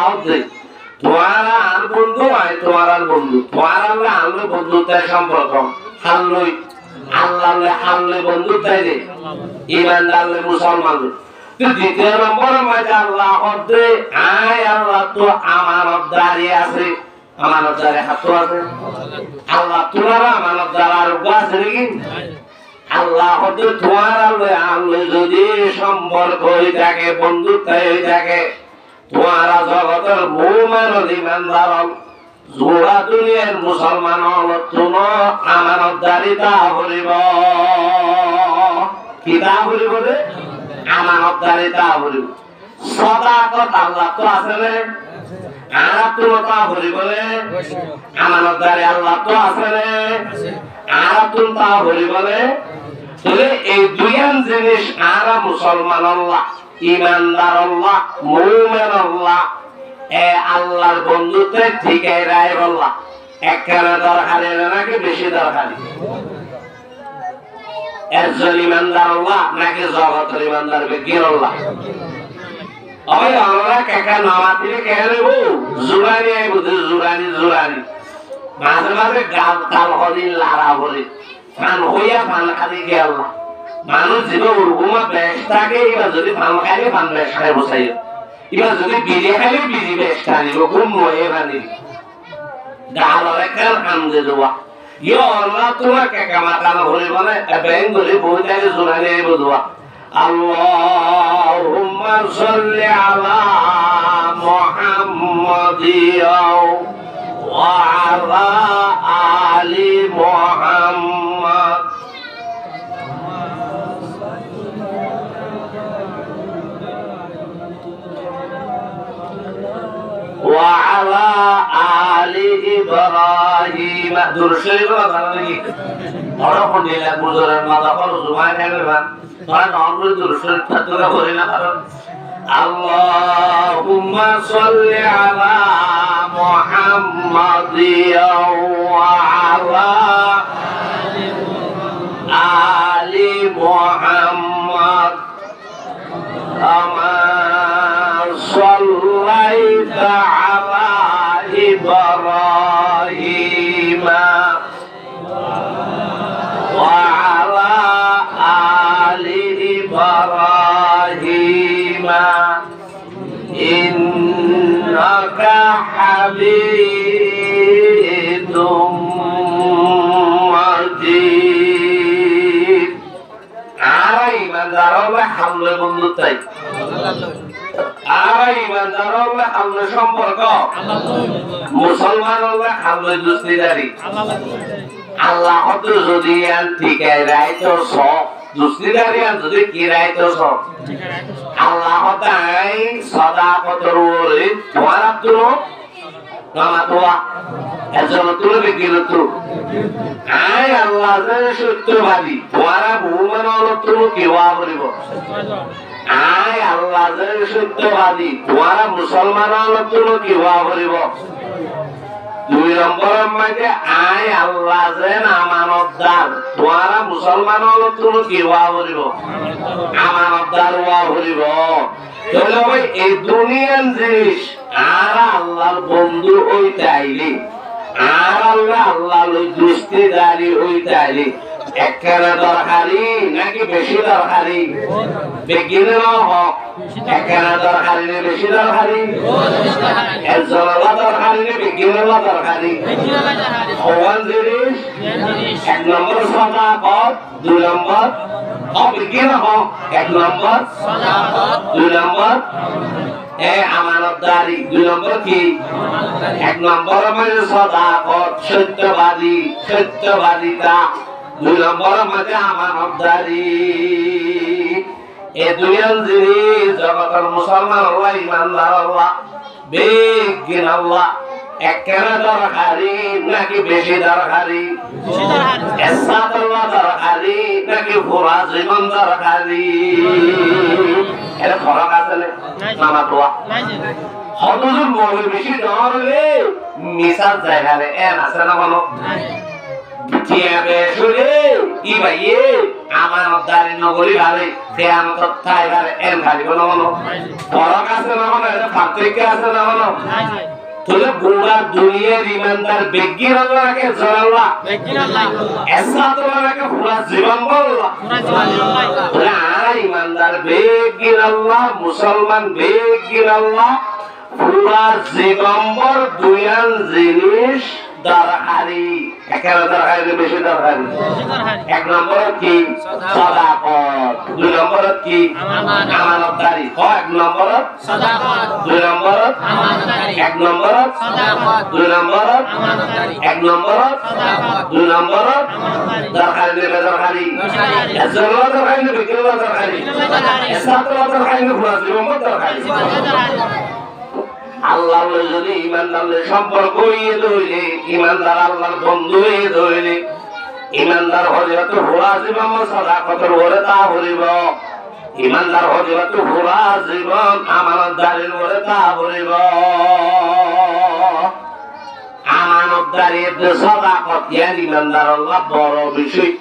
তোমারা আর বন্ধু হয়, তোমার আর বন্ধু, তোমার আল্লাহ বন্ধুত্বের সম্পর্ক হাল্লুই আল্লাহ হাল্লে বন্ধুত্বাই রে ঈমানদার মুসলমান। দ্বিতীয় নম্বর মাঝে আল্লাহ হদ্দে আয় আল্লাহ তো আমানতদারি আছে, আমানতদারি হাত আছে। আল্লাহ তোমার আমানতদার আর আছে নাকি? আল্লাহ হদ্দে তোমার আল্লাহ যদি সম্পর্ক হয়ে থাকে, বন্ধুত্ব হয়ে থাকে, তোমারা জগতের মুমিন ঈমানদার জোড়া দুনিয়ার মুসলমান তুমি আমানতদারিতা করিব। কিতা করিব রে? আমানতদারিতা করিব। সদাকত আল্লাহ তো আছে রে, আর তুমি তা করিব রে। আমানতদারি আল্লাহ তো আছে রে, আর তুমি তা করিব রে। এই দুইয়ান জিনিস আর মুসলমান আল্লাহ, ঈমানদার আল্লাহ, মুমিন আল্লাহ, এ আল্লাহর বন্ধুত্বে ঠিকই রায় আল্লাহ। একখানা দরকারি নাকি বেশি দরকারি? একজন ঈমানদার আল্লাহ নাকি জগতের ঈমানদার ব্যক্তির আল্লাহ? ওই আমরা কাকা নামাতিরে কেন নেব? জুরানি আইব, জুরানি জুরানি মাঝে মাঝে গাল কাল হদিন লারা বলে ফান হইয়া ফান খালি কে আল্লাহ। মানুষ জীব উর্গুমা বেশ থাকে, এবার যদি ফান খাইলে ফান বেশ খাই বসাই, এবার যদি বিড়ি খাইলে বিড়ি বেশ খাইব, ঘুম নয়ে বানি গাল কাল কান্দে দেওয়া। ইয়ে আল্লাহ তোমার কাকা মাথা না ভরিব না, ব্যাং ধরে বই থাকে জোরানি আইব দেওয়া। আল্লাহুম্মা সাল্লি আলা মুহাম্মাদিয়া ওয়া আলা আলি মুহাম্মাদ। وعلى آل إبراهيم درشي بلا ثاني أنا كني لا بزرگ ماذا قالوا زمان هذا أنا نقول درشي تطلع هنا كارن اللهم صل على محمد وعلى آل محمد كما صليت على إبراهيم وعلى آل إبراهيم إنك حميد مجيد. আরাই মানদারও হামলে বন্ধুত্বাই, আরাই মানদারও হামলে সম্পর্ক, মুসলমানও হামলে দুস্তিদারি। আল্লাহ হতে যদি আন ঠিকাই রাইতো সব দুস্তিদারি, আর যদি কি রাইতো সব আল্লাহ তাই সদাকতের ওরে তোমার আব্দুল নামা তোয়া এজন তুলে বিকিল তো আয় আল্লাহ জানে সত্যবাদী তোমারা ভূমান তুমি কেওয়া বলিব আয় আল্লাহ জানে সত্যবাদী তোমারা মুসলমান তুমি কেওয়া বলিব দুই নম্বরের মধ্যে আয় আল্লাহ যেন আমানতদার তোমারা মুসলমান তুমি কেওয়া বলিব আমানতদার ওয়া বলিব তাহলে ভাই এই দুনিয়ার জিনিস আর আল্লাহর বন্ধু ওই চাইলে আর আল্লাহ দুস্তিদারি ওই চাইলে একখানা দরকারি নাকি বেশি দরকারি বেগিনে হোক একখানা দরকারি না বেশি দরকারি একজন দরকারি না বেগিনে দরকারি ওয়ান জিনিস এক নম্বর সাদাকত দুই নম্বর বেগিনে হোক এক নম্বর দুই নম্বর আমানতদারি দুই নম্বর কি এক নম্বর মানে সাদাকত সত্যবাদিতা দুই নম্বর মধ্যে আমানতদারি এই দুইজন জিনিস জগতের মুসলমান আল্লাহ ইমানদার আল্লাহ বেগিন আল্লাহ একখানা দরকারি নাকি বেশি দরকারি এসাত আল্লাহ দরকারি নাকি পুরা জীবন দরকারি এর ফরক আছে না তোয়া হদুজুর মৌল বেশি ধরলে মিসাল জায়গায় এন আছে না কোনো আমানতদারি নগরী ভালে খেয়ানত ঠাই ভালে এন ভালিব না কোনো ফরক আছে না কোনো পার্থক্য আছে না কোনো তোলে গোড়া দুনিয়ার ইমানদার বেগিন আল্লাহকে জানাল্লাহ বেগিন আল্লাহ এসা তোমাকে পুরা জীবন বললা পুরা জীবন আল্লাহ আর ইমানদার বেগিন আল্লাহ মুসলমান বেগিন আল্লাহ পুরা জীবন দুইয়ান জিনিস দরকারি একেবারে দরকারি বেশি দরকারি এক নম্বর কি সাদাকত দুই নম্বর কি আমানতদারি এক নম্বর সাদাকত দুই নম্বর আমানতদারি এক নম্বর সাদাকত দুই নম্বর আমানতদারি এক নম্বর সাদাকত দুই নম্বর দরকারি নেবে দরকারি এজন্য দরকারি নেবে কেন দরকারি এসাত দরকারি নেবে পুরো জীবন দরকারি আল্লাহ যদি ইমানদারদের সম্পর্ক হয়ে ধরলে ইমানদার আল্লাহর বন্ধু হয়ে ধরলে ইমানদার হজরত পুরা জীবন সাদাকতের ওরে তা হরিব ইমানদার হজরত পুরা জীবন আমানতদারির ওরে তা হরিব আমানতদারির সাদাকত ইয়ান ইমানদার আল্লাহ বড় বিষয়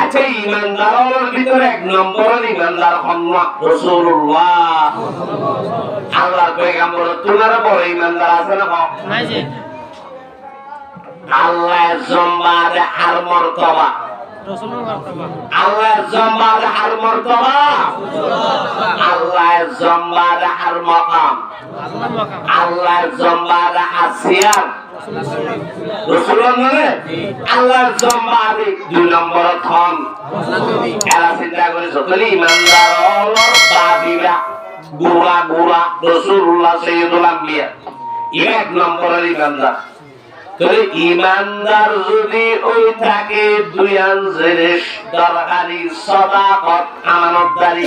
আচ্ছা ইমানদারের ভিতরে এক নম্বর ইমানদার হন্না রাসূলুল্লাহ আল্লাহর পয়গম্বর তোমারা বড় ইমানদার আছে না নাই জি আল্লাহর জম্বারে আর মর্তবা রাসূলের মর্তবা আল্লাহর জম্বারে আর মর্তবা আল্লাহর জম্বারে আর মাকাম আল্লাহর জম্বারে আসিয়ার আল্লাহর জম্বারে দুই নম্বর থন এরা চিন্তা করেছো তাহলে ইমানদার বাবিরা গুড়া গুড়া রাসূলুল্লাহ সাইয়্যিদুল আম্বিয়া এক নম্বরের ইমানদার তাহলে ইমানদার যদি ওই থাকে দুইয়ান জিনিস দরকারি সাদাকত আমানতদারি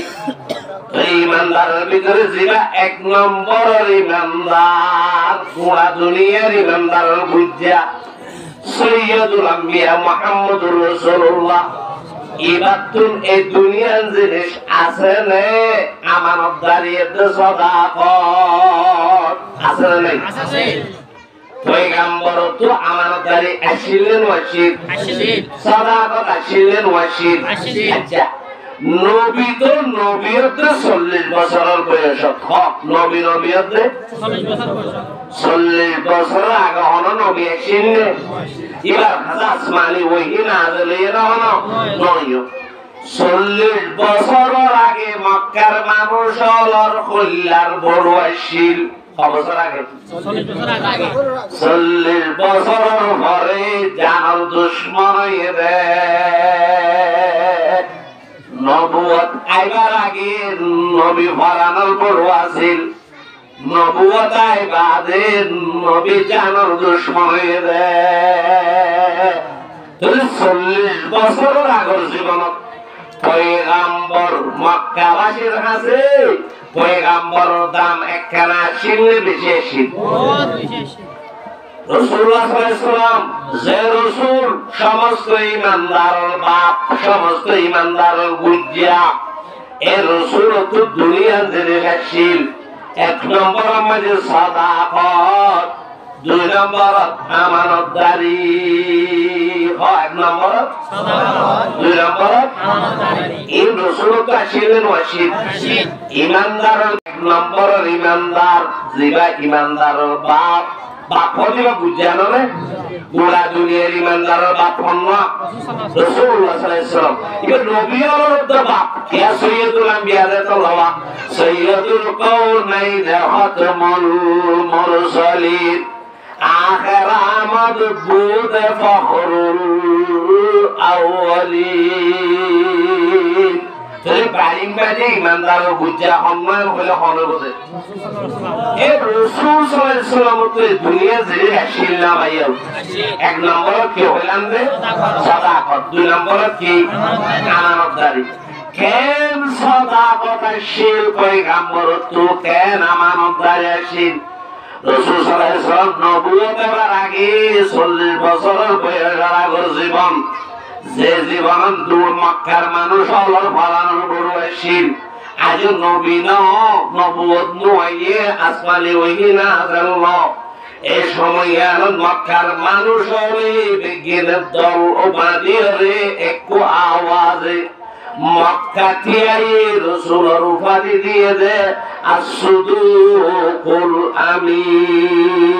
ইমানদারের ভিতরে যেটা এক নম্বরের ইমানদার পুরা দুনিয়ার ইমানদারের বুঝা সাইয়্যিদুল আম্বিয়া মুহাম্মদুর রাসূলুল্লাহ ইবাতুন এই দুনিয়ার জিনিস আছে নে আমানতদারি সাদাকত আছে না আছে পয়গম্বর তো আমানতদারি আসিলেন ওয়াসিদ সাদাকত আসিলেন ওয়াসিদ আচ্ছা নবী তো নবীয়তে 40 বছরের বয়স হক নবী নবীয়তে 40 বছর আগে হন নবী আসিলেন এবার আসমানি ওহি নাযিল হন নয় 40 বছরের আগে মক্কার মানুষ হলর কল্যার বড় আসিল বছর আগে 40 বছর পরে জানাল দুশমন হয়ে নবুয়ত আইবার আগে নবী ফরানোর বড় আছিল নবুয়ত আইবাদে নবী জানাল দুশমন হয়ে 40 বছরের আগের জীবনত পয়গম্বর মক্কাবাসীর কাছে পয়গম্বরের দাম একখানা ছিল বেশি ছিল রাসূলুল্লাহ সাল্লাল্লাহু আলাইহি ওয়াসাল্লাম যে রাসূল সমস্ত ঈমানদারের বাপ, সমস্ত ঈমানদারের বুঝিয়া এই রাসূল তো দুনিয়ার জিনিস আসছিল। এক নম্বর আমাদের সাদাকত, দুই নম্বর আমানতদারি। এক নম্বর সাদাকত, দুই নম্বর আমানতদারি। এই রাসূল তো আসিলেন ওয়াসিদ ঈমানদার। এক নম্বর ঈমানদার জিবা ঈমানদারের বাপ, বাপ হইবা বুঝানো রে পুরা দুনিয়ার ঈমানদারের বাপ হন না রাসূলুল্লাহ সাল্লাল্লাহু আলাইহি ওয়াসাল্লাম। ইবে নবীর বাপ কিয়া সৈয়দুল আম্বিয়া রাতাল্লাহ সৈয়দুল কাউনাইন খাতামুল মুরসালিন আখির আমদ বুদ ফখরুল আউয়ালিন। তোরে বাড়িং বাজে ঈমানদারের বুঝা সম্মান হইলে হনে বসে এ রাসূল সাল্লাল্লাহু আলাইহি ওয়াসাল্লাম তো দুনিয়া যে আসিল না ভাইয়া। এক নম্বর কি হইলাম রে সাদাকত, দুই নম্বর কি আমানতদারি। কেন সাদাকত আসিল পয়গম্বর তো কেন আমানতদারি আসিল? রাসূল সাল্লাল্লাহু আলাইহি ওয়াসাল্লাম নবুয়তের আগে 40 বছরের বয়সের আগের জীবন, যে জীবন দূর মক্কার মানুষ হলো ফলানোর গরু আসিল। আজ নবী নবুয়ত নয়ে আসমানি ওহি না জানল। এই সময় মক্কার মানুষ হবে বিজ্ঞানের দল ও বাদিয়ে একটু আওয়াজে মক্কা তিয়াই রাসূলের উপাধি দিয়ে দে আসদুকুল আমিন।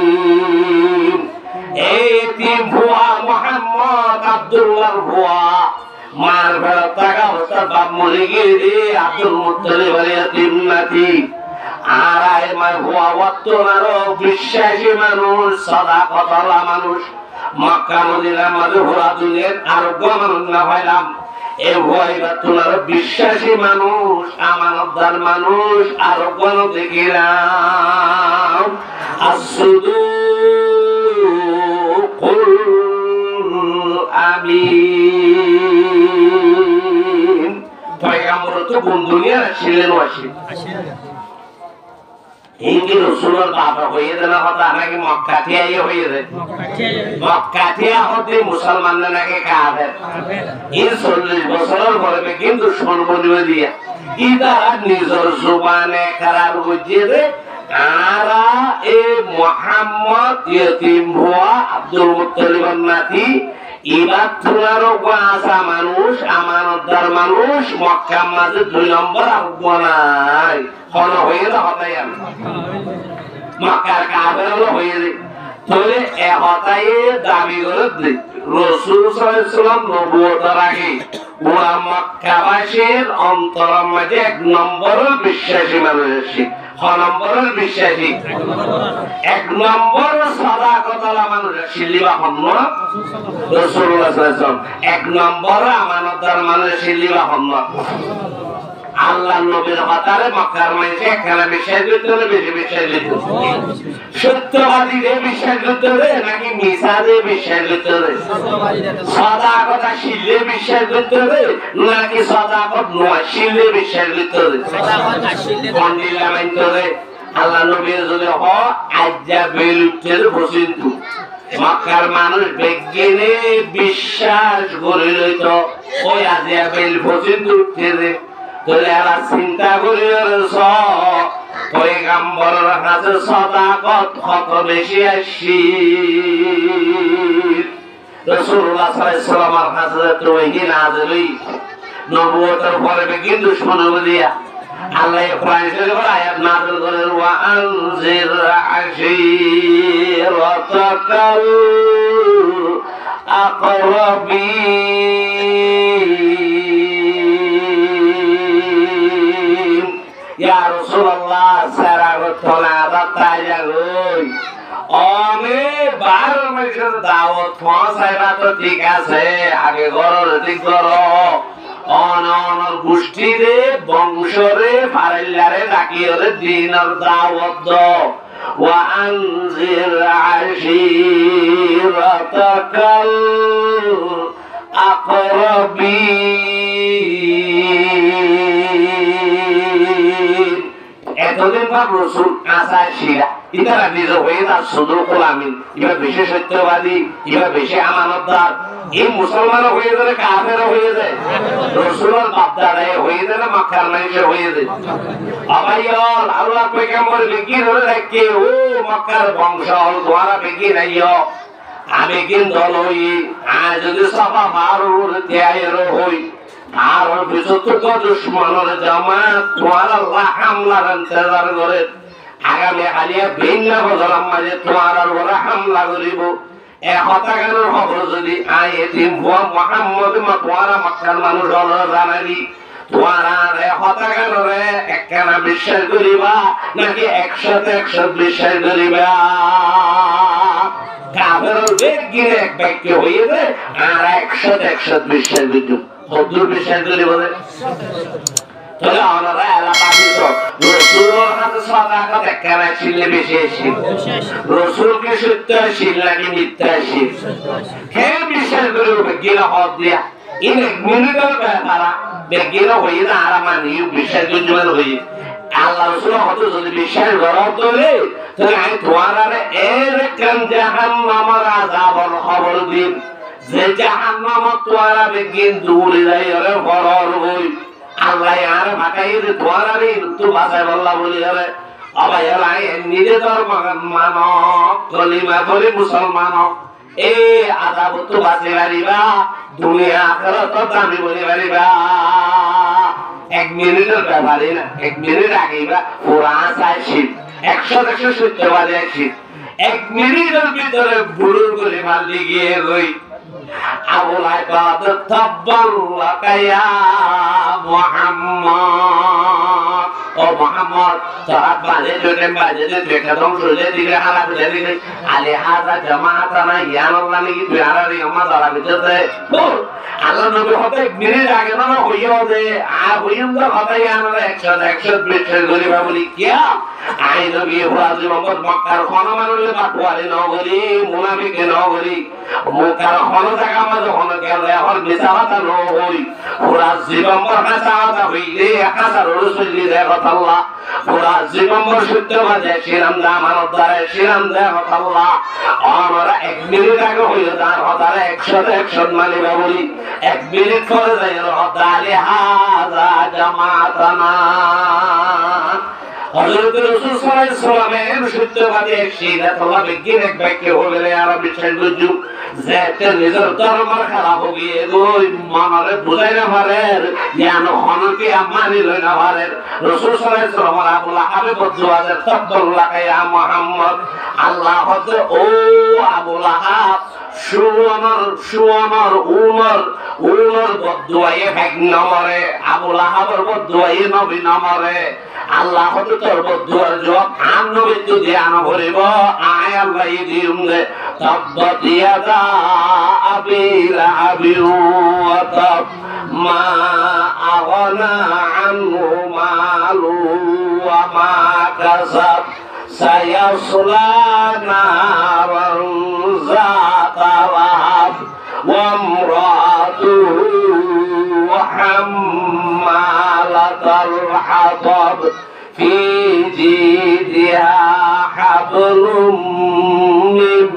এই তিন ভুয়া মোহাম্মদ আব্দুল্লাহ ভুয়া মার ভেড়া টাকা হস্তার বাপ মরে গিয়ে আব্দুল মুত্তালিব ইয়াতীম নাতি। আর আয় মার ভুয়া ওয়াত্তনার বিশ্বাসী মানুষ, সাদাকতওয়ালা মানুষ। মক্কা মদিনার মাঝে ভুয়া দুনিয়ার আরোগ্য মানুষ না হইলাম। এ ভুয়া ওয়াত্তনার বিশ্বাসী মানুষ, আমানতদার মানুষ আরোগ্য দেখিলাম। আসদুকুল আমিন। পয়গম্বর তো কোন দুনিয়ার ছিলেন ওয়াসিদ। হিন্দি রাসূলের বাবা হয়ে দেন কথা নাকি মক্কা থেকে হয়ে দেন। মক্কা থেকে হতে মুসলমানরা নাকি কাফের। এই 40 বছরের পরে কিন্তু সম্মানিত দিয়া ইদা নিজের জবানে কারার বুঝিয়ে দে আরা এ মুহাম্মদ ইয়াতীম ভুয়া আব্দুল মুত্তালিবের নাতি। এবার তোলারও আসা মানুষ, আমানতদার মানুষ মক্কার মাঝে 2 নম্বর আরো নাই হল হয়ে না হতাই আমি মক্কার কাফের হলো হয়ে রে। তাহলে এ হতাই দাবি করে রাসূল সাল্লাল্লাহু আলাইহি ওয়াসাল্লাম নবুয়তের আগে পুরা মক্কাবাসীর অন্তরের মাঝে 1 নম্বরের বিশ্বাসী মানুষ আছে। নম্বরের বিশ্বাসী 1 নম্বর সাদাকতওয়ালা মানুষ শিলিবা হন না রাসূলুল্লাহ সাল্লাল্লাহু আলাইহি ওয়াসাল্লাম। 1 নম্বর আমানতদার মানুষ শিলিবা হন না। আল্লাহ নবীর হতারে মক্কার মাঝে একখানা বিশ্বাস করতে হলে বেশি বিশ্বাস করতে হবে। সত্যবাদীরে বিশ্বাস করতে হবে নাকি মিছারে বিশ্বাস করতে হবে? সাদাকত শিলে বিশ্বাস করতে হবে নাকি সাদাকত নয় শিলে বিশ্বাস করতে হবে? কন্ডিলা মানতে হবে। আল্লাহ নবীর যদি হ আজ্জা বেলুটের বসিন্তু মক্কার মানুষ বিজ্ঞানে বিশ্বাস করে লইত ওই আজিয়া বেল বসিন্তু উঠে তোলে আর চিন্তা করি পয়গম্বরের কাছে সাদাকত কত বেশি আসি। রাসূলুল্লাহ সাল্লাল্লাহু আলাইহি ওয়াসাল্লামের কাছে তো ওহি নাযিল নবুয়তের পরে কিন্তু দুশমন দিয়া আল্লাহ কোরআন শরীফের আয়াত নাযিল করেন ওয়া আনজির আশীরাতাকাল আকরাবিন। ইয়া রাসূলুল্লাহ সারাগতনা বাতায়াগই অনে 12 মাসের দাওয়াত পৌঁছাইবা তো ঠিক আছে, আগে গরর ঠিক করো অনর গোষ্ঠীরে বংশরে ফারিল্লারে ডাকিয়রে দিনের দাওয়াত দাও। ওয়া আনজির আশীরাতাকাল আকরাবিন। এতদিন পর রাসূল কাঁচা শিরা ইতারা নিজে হয়ে না শুধু গোলামিন, এবার বেশি সত্যবাদী, এবার বেশি আমানতদার। এই মুসলমান হয়ে গেলে কাফের হয়ে যায়, রসুলের বাপদাদা হয়ে যায় না মক্কার মানুষের হয়ে যায়। আবাইল আল্লাহ পয়গম্বর বিকির হলে রাখে ও মক্কার বংশ তোমারা বিকির আইও আমি কিন্তু হই আর যদি সফা মারুর ত্যায়ের হই আর ওর বিচতুর্ক দুশ্মনের জামাত তোমার আল্লাহ হামলার ইন্তজার করে আগামী কালিয়া ভিন্ন বদলাম মাঝে তোমার ওরা হামলা করিব। এ হত্যাকাণ্ডের খবর যদি আয় এতিম হুয়া মুহাম্মদ তোমারা মক্কার মানুষ হলো জানাবি তোমারা হত্যাকাণ্ডে একখানা বিশ্বাস করিবা নাকি 100 বিশ্বাস করিবা? কাফের বেগিনে এক বাক্য হয়ে যায় আর 100 বিশ্বাস করিব। কদ্দুর বিশ্বাস করি বলে তাহলে আমরা এলাকাতে রসুলের হাতে সাদাকাত একখানা ছিলে বেশি আসি রসুলকে সত্য আসিল নাকি মিথ্যা আসিল খেয়ে বিশ্বাস করে বেগিনে হদ দিয়া ইন এক মিনিটের ব্যাপারা বেগিনে হয়ে না আর মানি বিশ্বাস করতে হয়ে আল্লাহ রসুল হয়তো যদি বিশ্বাস করা হলে তাহলে আমি তোমার এর কান জাহান্নামের আযাবের খবর দিন যে জাহান্নামত তোরা বেগিন দূরে যাই আরে ফরর হই আল্লাহ আর ভাকাই রে তোরা রে তো বাসায় বললা বলি আরে আবার এলাই নিজে তোর মানো কলিমা পড়ে মুসলমান এই আযাব তো বাঁচে পারিবা দুনিয়া আখিরাত দামি বলি পারিবা। 1 মিনিটের ব্যাপারে না 1 মিনিট আগেইবা কোরআন চাইছি 100 সত্যবাদী আছি 1 মিনিটের ভিতরে বুড়ো করে মারলি গিয়ে গই আবু লাইবাদ তাব্বাল্লাকা ইয়া মুহাম্মদ ও মুহাম্মদ তারা বাজে দেখে ধ্বংস হয়ে দিকে হারা করে দিকে আলে হাজা জামাতানা ইয়ানাল্লাহ নাকি তুই আর আমার দ্বারা ভিতরে আল্লাহ নবী হতে 1 মিনিট আগে না হইও দে আর হইম তো কথা ইয়ানারা 100 বিশ্বাস করিবা বলি কিয়া আই নবী হুয়াজি মোহাম্মদ মক্কার খনমানুলে বাটওয়ারি নগরী মুনাফিকে নগরী মক্কার খন জায়গা মাঝে খন গেল এখন বিচারাতা ন হই পুরা জীবম্বর কাঁচাওয়াতা হইলে হাজার রসুলি দেয় কথা আল্লাহ পুরা জীবম্বর সত্যবাদে শিরাম দা আমানত দ্বারে শিরাম দেয় কথা আল্লাহ আমরা 1 মিনিট আগে হইলে তার হতারে 100 মানিবা বলি 1 মিনিট পরে যাই হতারে হাজা জামাতানা হযরত রাসূল সাল্লাল্লাহু আলাইহি ওয়াসাল্লামের সত্যবাদী সিরাতুল্লাহ বিজ্ঞান এক বাক্য হলে আর বিশ্বাস করজু যে তে নিজের ধর্মের খারাপ হয়ে গই মনরে বুঝাই না পারে জ্ঞান হনকে আমানি লই না পারে রাসূল সাল্লাল্লাহু আলাইহি ওয়াসাল্লাম আবু লাহাবে বদুয়াদের তাব্বাল্লাকা ইয়া মুহাম্মদ আল্লাহ হযরত ও আবু লাহাব সুওমর উমর বদুয়ায়ে ভাগ নমরে আবু লাহাবের বদুয়ায়ে নবী নমরে আল্লাহ হতে তোর বদুয়ার জবাব আন নবী তো ধ্যান করিব আয় আল্লাহ দিম দে তাব্বাত ইয়াদা আবি লাহাবি ওয়া তাব মা আগনা আনহু মালু ওয়া মা কাসাব সায়াসলা নারান যাতা লাহাব ওয়া ইমরাতুহু হাম্মালাতাল হাতাব ফি জিদিহা হাবলুম মিন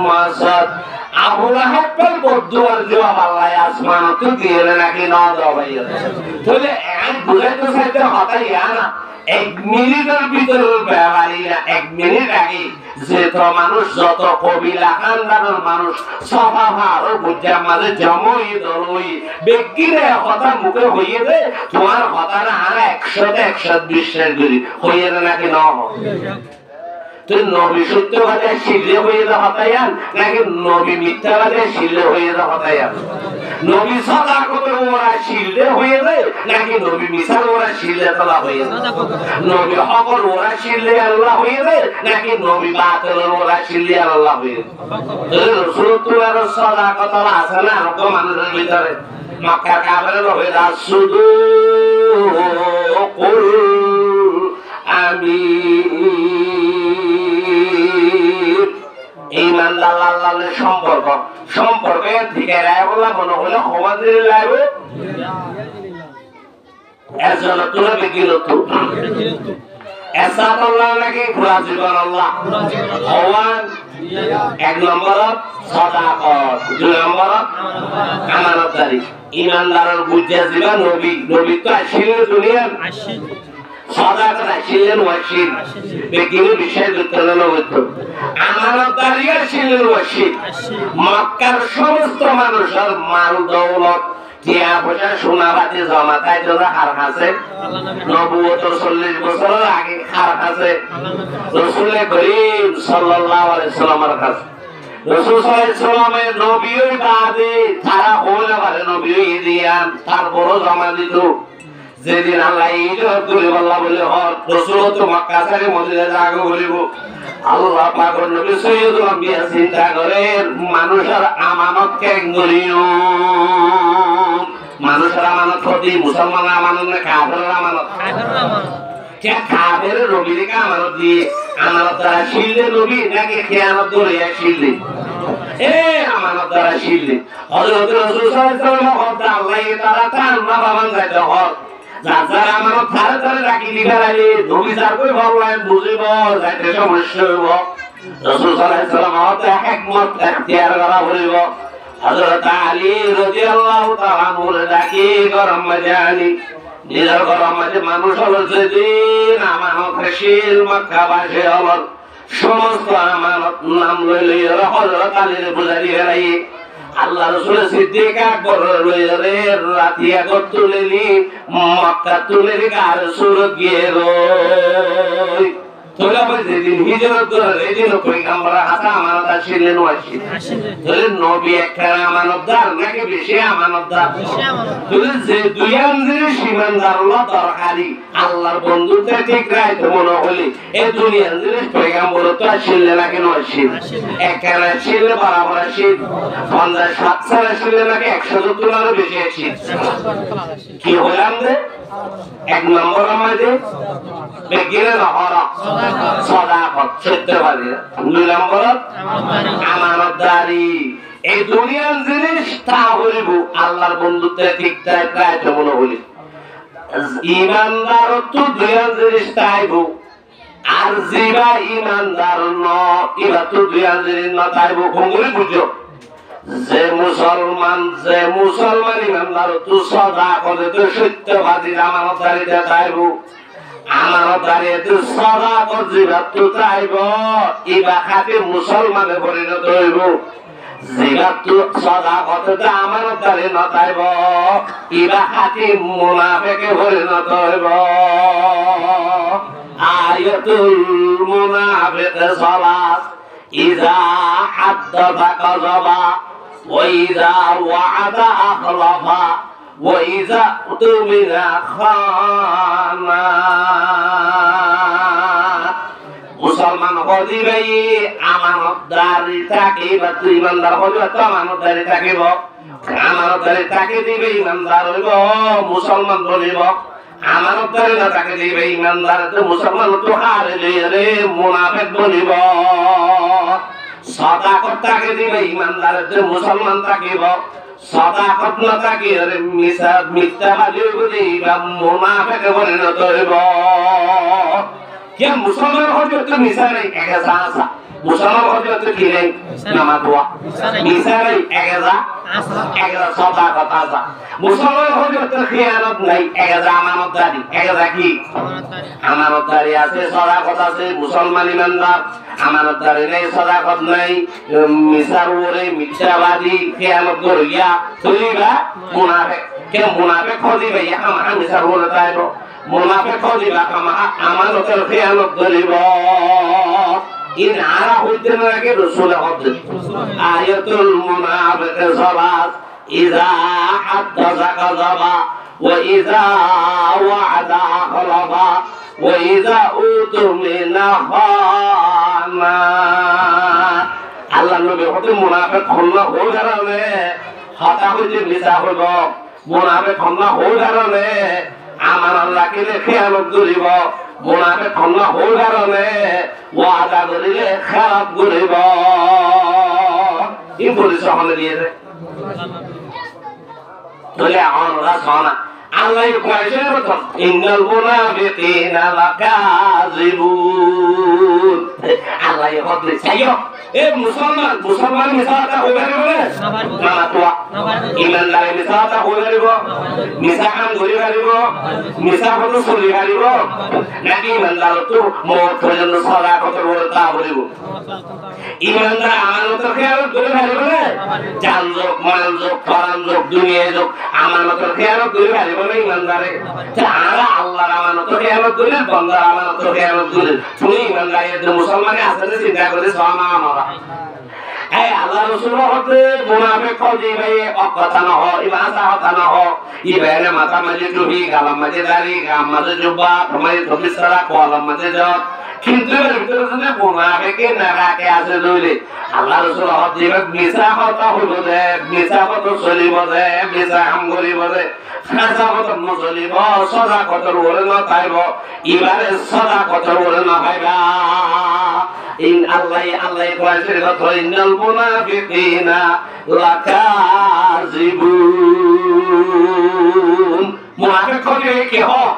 মাসাদ আবু লাহাবের বদুয়ার জবাব আল্লাহ আসমানত দিয়ে নাকি না দাও ভাই তাহলে এক বুঝাইতে চাইতে হতাই না 1 মিনিটের ভিতরে ব্যবহারী না 1 মিনিট আগে যে তো মানুষ যত কবিলা খানদানের মানুষ সভা ভালো বুঝার মাঝে জমই দলই ব্যক্তিরে কথা মুখে হইয়ে দে তোমার কথা না আর 100 বিশ্বাস করি হইয়ে নাকি না তুই নবী সত্যবাদে শিলে হয়ে যা হতায়ান নাকি নবী মিথ্যাবাদে শিলে হয়ে যা হতায়ান নবী সাদাকতের ওরা শিলে হয়ে যায় নাকি নবী মিসার ওরা শিলে তোলা হয়ে যায় নবী হকর ওরা শিলে আল্লাহ হয়ে যায় নাকি নবী বাতিলের ওরা শিলে আল্লাহ হয়ে যায় রাসূলুল্লাহর সাদাকত আছে না রকম মানুষের ভিতরে মক্কা কাফের হয়ে যায় শুধু কুল ইমানদার আল্লাহর সম্পর্কের দিকে রায় বলা মনে হলো সমাজের লাগবে একজন তুলে গেল তো এসাত আল্লাহ নাকি পুরা জীবন আল্লাহ হওয়ান। 1 নম্বর সাদাকত, 2 নম্বর আমানতদারি। ইমানদারের বুঝে দিবা নবী, নবী তো আসিলেন দুনিয়ার, সাদাকত আসিলেন ওয়াসিল, বেকিনি বিষয় বিতরণ হতো। আমানতদারি আসিলেন ওয়াসিল। মক্কার সমস্ত মানুষের মাল দৌলত টিয়া পয়সা সোনা বাতি জমা তাই তোরা হার খাচ্ছে। নবুয়তের 40 বছরের আগে হার খাচ্ছে রাসূল করিম সাল্লাল্লাহু আলাইহি সাল্লামের কাছে। রাসূল সাল্লাল্লাহু আলাইহি সাল্লামের নবীই বাদে তারা হইলে পারে নবীই দিয়ান, তারপরও জমা দিত। যেদিন আল্লাহ ঈদ করে আল্লাহ বলে হর রাসূল তো মক্কা ছেড়ে মদিনায় যাবে বলিব। আল্লাহ পাকের নবী সৈয়দুল আম্বিয়া চিন্তা করেন মানুষের আমানত কেন করিও। মানুষের আমানত প্রতি মুসলমানের আমানত না কাফেরের আমানত? কে কাফের নবীর আমানত দিয়ে আমানত দ্বারা শিললে নবী নাকি খেয়ানত ধরে এক শিললে? আমানত দ্বারা শিললে হযরত রাসূল সাল্লাল্লাহু আলাইহি ওয়াসাল্লাম আল্লাহ তাআলা তার বাবান যাইতে হর যারা আমানত ধারে ধারে রাখি দিবে রাখি নবী যার কই ভাবলেন বুঝিব যাইতে সমস্যা হইব। রাসূল সাল্লাল্লাহু আলাইহি ওয়াসাল্লাম হতে হিকমত ইখতিয়ার করা বলিব। হযরত আলী রাদিয়াল্লাহু তাআলা আনহু ডাকি গরম মাজানি নিজের গরম মাঝে মানুষ হলো যেদিন আমানত হাসিল মক্কাবাসী হল সমস্ত আমানত নাম লইলে হযরত আলীর বুঝারি হেরাই আল্লাহ রাসূল সিদ্দিক আকবর লইরে রাতিয়া তুলেনি মক্কা তুলেনি কার সুরত গিয়ে রই তোলা বলে যেদিন হিজরত করে এদিন পয়গম্বর হাসা আমানত আসিলেন ওয়াসিল। তাহলে নবী একটা আমানতদার নাকি বেশি আমানতদার? তাহলে যে দুই আঞ্জির সীমানদার আল্লাহ দরকারি আল্লাহর বন্ধুতে ঠিক রাইতে মনে হলে এই দুনিয়ার জিনিস পয়গম্বর তো আসিলেন নাকি ওয়াসিল? একখানা আসিলে বরাবর আসিল 50-60 সাল আসিলে নাকি 170 আরো বেশি আসিল। কি হলাম রে 1 নম্বর আমাদের বেগিরে নহরা সাদাকত সত্যবাদী, 2 নম্বর আমানতদারি। এই দুনিয়ার জিনিস তা হইব আল্লাহর বন্ধুত্বে ঠিক ঠিক রাইতে মনে হইল। ইমানদার তো দুনিয়ার জিনিস তাইব আর জিবা ইমানদার ন ইবা তো দুনিয়ার জিনিস না তাইব কোনগুলি বুঝো। যে মুসলমান ইমানদার তো সাদাকত তো সত্যবাদী আমানতদারিতে তাইব। আমানতদারি তো সাদাকত জিবা তো তাইব ইবা খাতে মুসলমানে পরিণত হইব। জিবা তো সাদাকত তো আমানতদারি না তাইব ইবা খাতে মুনাফিকে পরিণত হইব। আয়াতুল মুনাফিক সালাস ইযা হাদাথা কাযাবা ওয়া ইযা ওয়া'আদা আখলাফা ওয়া ইযা উতমিনা খানা। মুসলমান হদি ভাই আমানতদারি থাকে বা তুই ইমানদার হইব তো আমানতদারি থাকিব। আমানতদারি তাকে দিবে ইমানদার হইব মুসলমান বলিব। আমানতদারি না তাকে দিবে ইমানদার তো মুসলমান তো হারে রে মুনাফিক বলিব। সাদাকত তাকে দিবে ইমানদার তো মুসলমান থাকিব। সাদাকত না তাকে রে মিথ্যাবাদী বলিবা মুনাফিক পরিণত হইব। কে মুসলমান হইবে তো মিছা নাই একা আসা মুসলমান হইবে তো কি নাই নামাজ পড়া মিছা নাই একা সাদাকত আসা মুসলমান হইবে তো খিয়ানত নাই একা আমানতদারি একা কি আমানতদারি আছে সাদাকত আছে মুসলমান ইমানদার আমানতদারি নাই সাদাকত নাই মিছার উপরে মিথ্যাবাদী খিয়ানত করিয়া তুইবা মুনাফিক কে মুনাফিক হইবে আমরা মিছার উপরে তাইব মুনাফিক হইবা আমানতের খিয়ানত করিব। ইন আরা হইতে নাকি রাসূল হতে আয়াতুল মুনাফিক সালাস ইযা হাদাথা কাযাবা ওয়া ইযা ওয়া'আদা আখলাফা ওয়া ইযা উতুমিনা খানা। আল্লাহ নবী হতে মুনাফিক হল্লা হই কারণে হতা হইতে মিছা হইব। মুনাফিক হল্লা হই কারণে আমার আল্লাহকে খেয়ানত করিব। মুনাফিক হল্লা হই কারণে ওয়াদা করিলে খেলাপ করিব। এই পরিচয় হলে দিয়েছে তাহলে আমরা শোনা আল্লাহ কয়েছে মত ইন্নাল মুনাফিকিনা লাকাযিবুন আল্লাহ হদে চাইও এ মুসলমান মিসাটা হইবে না তো ইমানদার মিসাটা হইবে মিসা কাম করি পারিব মিসা হল চলি পারিব নাকি ইমানদার তো মত পর্যন্ত সদা কথা বলতা বলিব ইমানদার আমানতের খেয়াল করে পারিব না জানজোক মানজোক ফরানজোক দুনিয়াজোক আমানতের খেয়াল করে পারিব না ইমানদারে তারা আল্লাহর আমানতের খেয়াল করে বান্দার আমানতের খেয়াল করে তুমি ইমানদারের মুসলমানে আসলে চিন্তা করে সামনা আমরা এই আল্লাহ রাসূল হতে মুনাফিক কজি ভাই অকথা না হয় ইবাসা হতা না হয় ইবারে মাথা মাঝে টুপি গালাম মাঝে দাড়ি গাম মাঝে জুব্বা তোমায় টুপি সারা কলম মাঝে জব কিন্তু এর ভিতরে যদি মুনাফিকে না রাখে আছে দইলে আল্লাহ রাসূল হতে মিছা কথা হলো দে মিছা কথা চলিব দে মিছা কাম করিব দে খাজা কথা নচলিব সদা কথা ওরে না পাইব ইবারে সদা কথা ওরে না পাইবা ইন আল্লাহ কয়েছে কথা ইন্নাল মুনাফিকিনা লাকাযিবুন মুনাফিক কবে কি হয়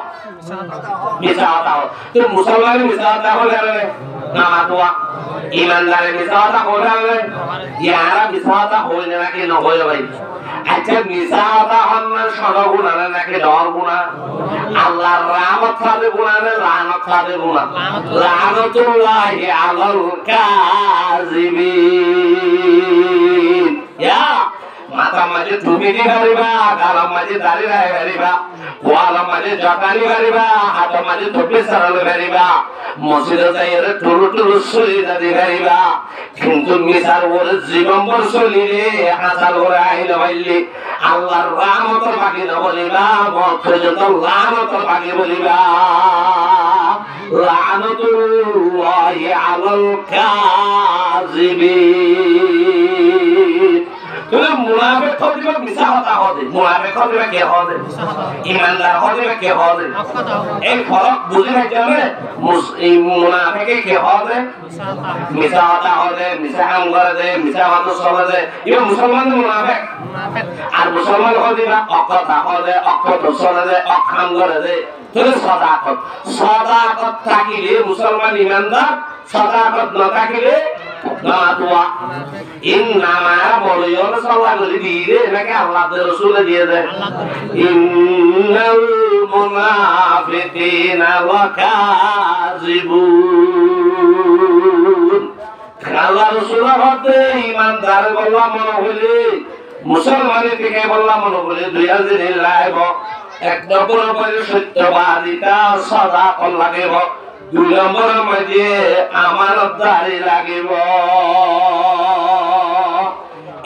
মিছা কথা তো মুসলমান মিছা কথা হলে না মাতোয়া ইমানদারে মিছা কথা হলে ইয়ারা মিছা কথা হইলে নাকি না হয় ভাই আচ্ছা মিছা কথা হন না সদা গুনাহ নাকি ডর গুনাহ আল্লাহর রহমত সাথে গুনাহ না লানত সাথে গুনাহ লানাতুল্লাহি আলাল কাযিবিন ইয়া মাথা মাঝে টুপি দি গারিবা গালাম মাঝে দাড়ি রায় গারিবা কোয়ালাম মাঝে জটানি গারিবা হাত মাঝে টুপি সারালে গারিবা মসজিদে যাইরে টুরু টুরু সরিদা দি গারিবা কিন্তু মিসার ওরে জীবন বর চলিলে হাসাল ওরে আইলে হইলে আল্লাহর রহমতের বাকি না বলিবা পর্যন্ত লানতের বাকি বলিবা লানাতুল্লাহি আলাল কাযিবিন তুমি মুনাফিক হদিবা মিছা কথা হদে মুনাফিক হদিবা কে হদে ইমানদার হদিবা কে হদে এই ফরক বুঝি না জানে মুনাফিকে কে হদে মিছা কথা হদে মিছা কাম করে দে মিছা কথা চলে দে ইও মুসলমান মুনাফিক আর মুসলমান হদিবা অকথা হদে অকথা চলে দে অকাম করে দে তুমি সদাকত থাকিলে মুসলমান ইমানদার সদাকত না থাকিলে নাতুয়া ইন্নামা বলিয়ন সাল্লাল্লাহু আলাইহি নাকি আল্লাহর রাসূল দিয়ে দেয় ইন্নাল মুনাফিকিনা লাকাযিবুন আল্লাহর রাসূল হতে ইমানদার বললাম মনে হইলে মুসলমানের থেকে বললাম মনে হইলে দুই হাজার লাইব এক নম্বর পরে সত্যবাদিতা সদাকত লাগিব দুই নম্বর মাঝে আমানতদারি লাগিব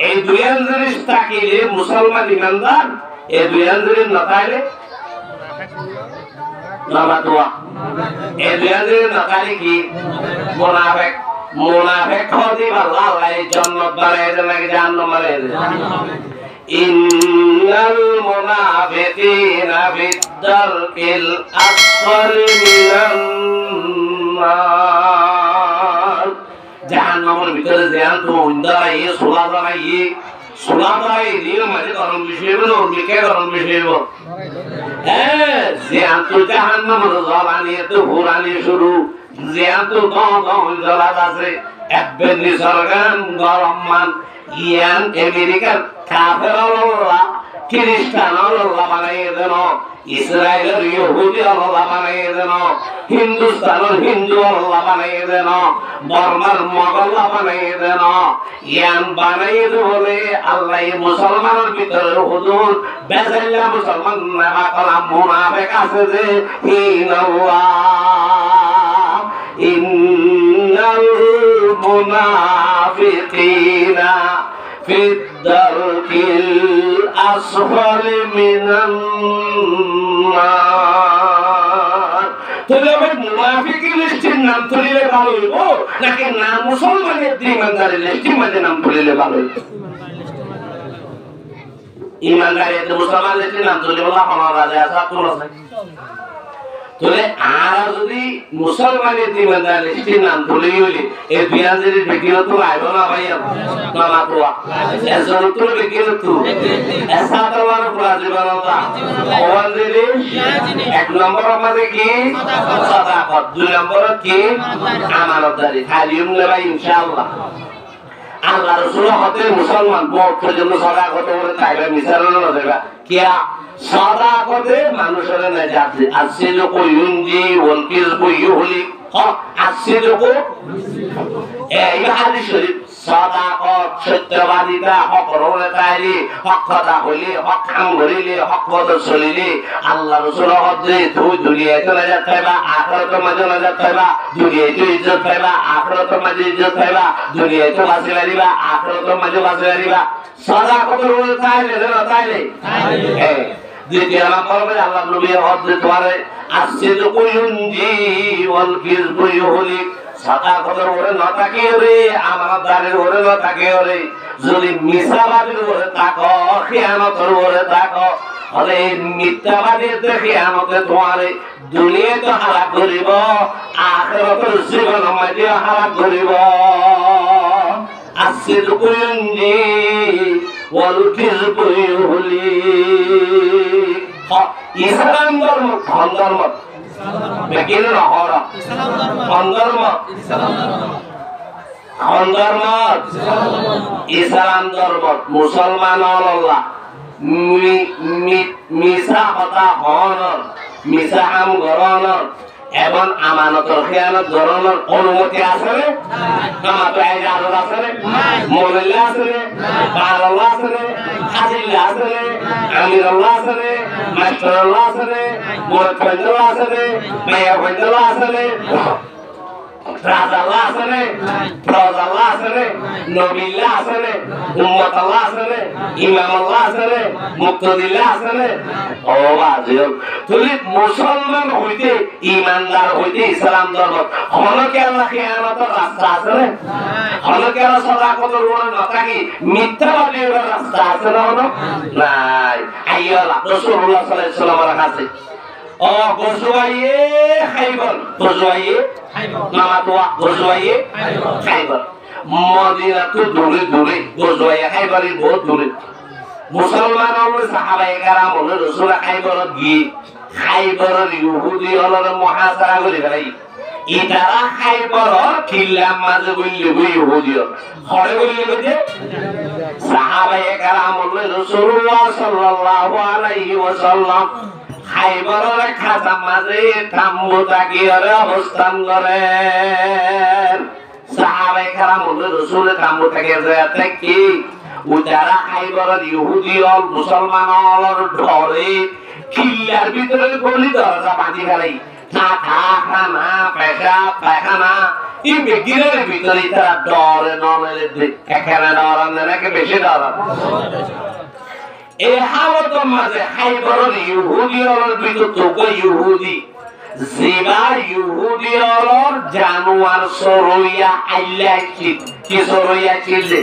এই দুই জিনিস থাকিলে মুসলমান ইমানদার এই দুই জিনিস না থাকলে নামাতুয়া এই দুই জিনিস না থাকলে কি মুনাফিক মুনাফিক হদি আল্লাহ জান্নাত বানায় দেন নাকি জাহান্নাম বানায় দেন ইন্নাল মুনাফিকিনা ফিদ-দারকিল আসফালি মিনান নার জাহান্নামের ভিতরে যেন তো উন্দারাই সোলাদাই দিয়ে মাঝে গরম বিষয় বলো মিকে গরম বিষয় বলো হ্যাঁ যেন তো জাহান্নামের জ্বালানি তো হুরানি শুরু যেন তো জ্বালাত আছে একবার নিসর্গান গরম মান ইয়ান আমেরিকার কাফের আল্লাহ খ্রিস্টান আল্লাহ বানাইয়ে দেন ইসরায়েলের ইহুদি আল্লাহ বানাইয়ে দেন হিন্দুস্তানের হিন্দু আল্লাহ বানাইয়ে দেন বর্মার মোগল বানাইয়ে দেন ইয়ান বানাইয়ে বলে আল্লাহ মুসলমানের ভিতরে হুজুর বেজাইলা মুসলমান না করা মুনাফিক আছে যে ইন্নাল্লাহ ইন্নাল মুনাফিকিনা ফিদ-দারকিল আসফালি মিনান নার তবে মুনাফিকের লিস্টের নাম তুলিলে ভালো হইব নাকি না মুসলমানের ইমানদারের লিস্টের মধ্যে নাম তুলিলে ভালো হইব ইমানদারের মুসলমান লিস্টের নাম তুলিলে বলা আমার রাজা আছে তোমরা তবে আর যদি মুসলমানের দিমাদার লিস্টের নাম তুলে হইলে এই দুই হাজারের ভিডিও তো আইব না ভাইয়া মামা তো এজন তো ভিডিও তো এসা তোমার পুরা জীবন আল্লাহ ওয়ান দিলে এক নম্বর আমাদের কি সাদাকত দুই নম্বর কি আমানতদারি তালিম নেবা ইনশাআল্লাহ আল্লাহ রাসূল হতে মুসলমান মুখ্য জন্য সাদাকত করে তাইবা মিসারন না দেবা কিয়া সাদাকতে মানুষের নাজাত আসিদকু ইউনজি ওয়াল কিযবু ইউহলিক আসিদকু এই হাদিস শরীফ সাদাকত সত্যবাদিতা হক রলে তাইলি হক কথা হইলে হক কাম করিলে হক পথ চলিলে আল্লাহ রাসূল হতে তুই দুনিয়াতে নাজাত পাইবা আখিরাতের মাঝে নাজাত পাইবা দুনিয়াতে ইজ্জত পাইবা আখিরাতের মাঝে ইজ্জত পাইবা দুনিয়াতে বাঁচি পারিবা আখিরাতের মাঝে বাঁচি পারিবা সাদাকত রলে তাইলে না তাইলে দ্বিতীয় নম্বরে আল্লাহ নবী হযরত তোমারে আসিদকু ইউনজি ওয়াল কিযবু ইউহলিক সাদাকতের ওরে না থাকে রে আমানতদারের ওরে না থাকে রে যদি মিছাবাদীর ওরে থাকো খিয়ানতের ওরে থাকো হলে মিথ্যাবাদীর খিয়ানতে তোমারে দুনিয়াতে হালাক করিব আখিরাতের জীবন মাঝে হালাক করিব আসিদকু ইউনজি ওয়াল কিযবু ইউহলিক ইসলাম ধর্ম কোন ধর্ম বেকিন নহরা কোন ধর্ম ইসলাম ধর্ম মুসলমান আল্লাহ মিছা কথা হনর মিছা কাম গরনর এবং আমানতর খেয়ানত গরনর অনুমতি আছে রে কামা তো এই জাদর আছে রে মোল্লা আছে রে বাল্লাহ আছে রে হাজিল্লাহ আছে রে আমিরুল্লাহ আছে রে মাস্টারুল্লাহ আছে রে মুরব্বিল্লাহ আছে রে মায়াবুল্লাহ আছে রে রাজাল্লাহ আছে রে ফরজাল্লাহ আছে রে নবিল্লাহ আছে রে উম্মতাল্লাহ আছে রে ইমামুল্লাহ আছে রে মুক্তদিল্লাহ আছে রে ও বাজিল তুই মুসলমান হইতে ঈমানদার হইতে ইসলাম ধর্ম হলকে আল্লাহ খিয়ানতের রাস্তা আছে রে হলকে আল্লাহ সাদাকতের ওরে না থাকি মিথ্যাবাদীর রাস্তা আছে না নাই আইয়াল্লাহ রাসূলুল্লাহ সাল্লাল্লাহু আলাইহি ওয়াসাল্লামের কাছে ও গজওয়ায়ে খাইবার গজওয়ায়ে মামা তোয়া গজওয়ায়ে খাইবার মদিনা তো দূরে দূরে গজওয়ায়ে খাইবারের বহুত দূরে মুসলমান হল সাহাবায়ে কেরাম হল রাসূল খাইবারত গিয়ে খাইবারের ইহুদি হলর মুহাসারা করে ফেলাই ইতারা খাইবারর কিল্লার মাঝে বললে ইহুদি হরে বললে যে সাহাবায়ে কেরাম হল রাসূলুল্লাহ সাল্লাল্লাহু আলাইহি ওয়াসাল্লাম খাইবারের খাজা মাঝে তাম্বু তাকিয়ে অবস্থান করেন সাহাবায়ে কেরাম হল রাসূল তাম্বু তাকিয়ে যায় কি উতারা খাইবারের ইহুদি ও মুসলমান হলর ধরে কিল্লার ভিতরে গলি দরজা বাঁধি ফেলাই খানা পায়খানা এই বেগিরের ভিতরে তারা ডরে নমেলে এখানে ডরান নাকি বেশি ডরান এই হালতের মাঝে খাইবারের ইহুদি হলর ভিতর তোকে ইহুদি জিবা ইহুদি হলর জানোয়ার সরইয়া আইলা কি সরইয়া চিল্লে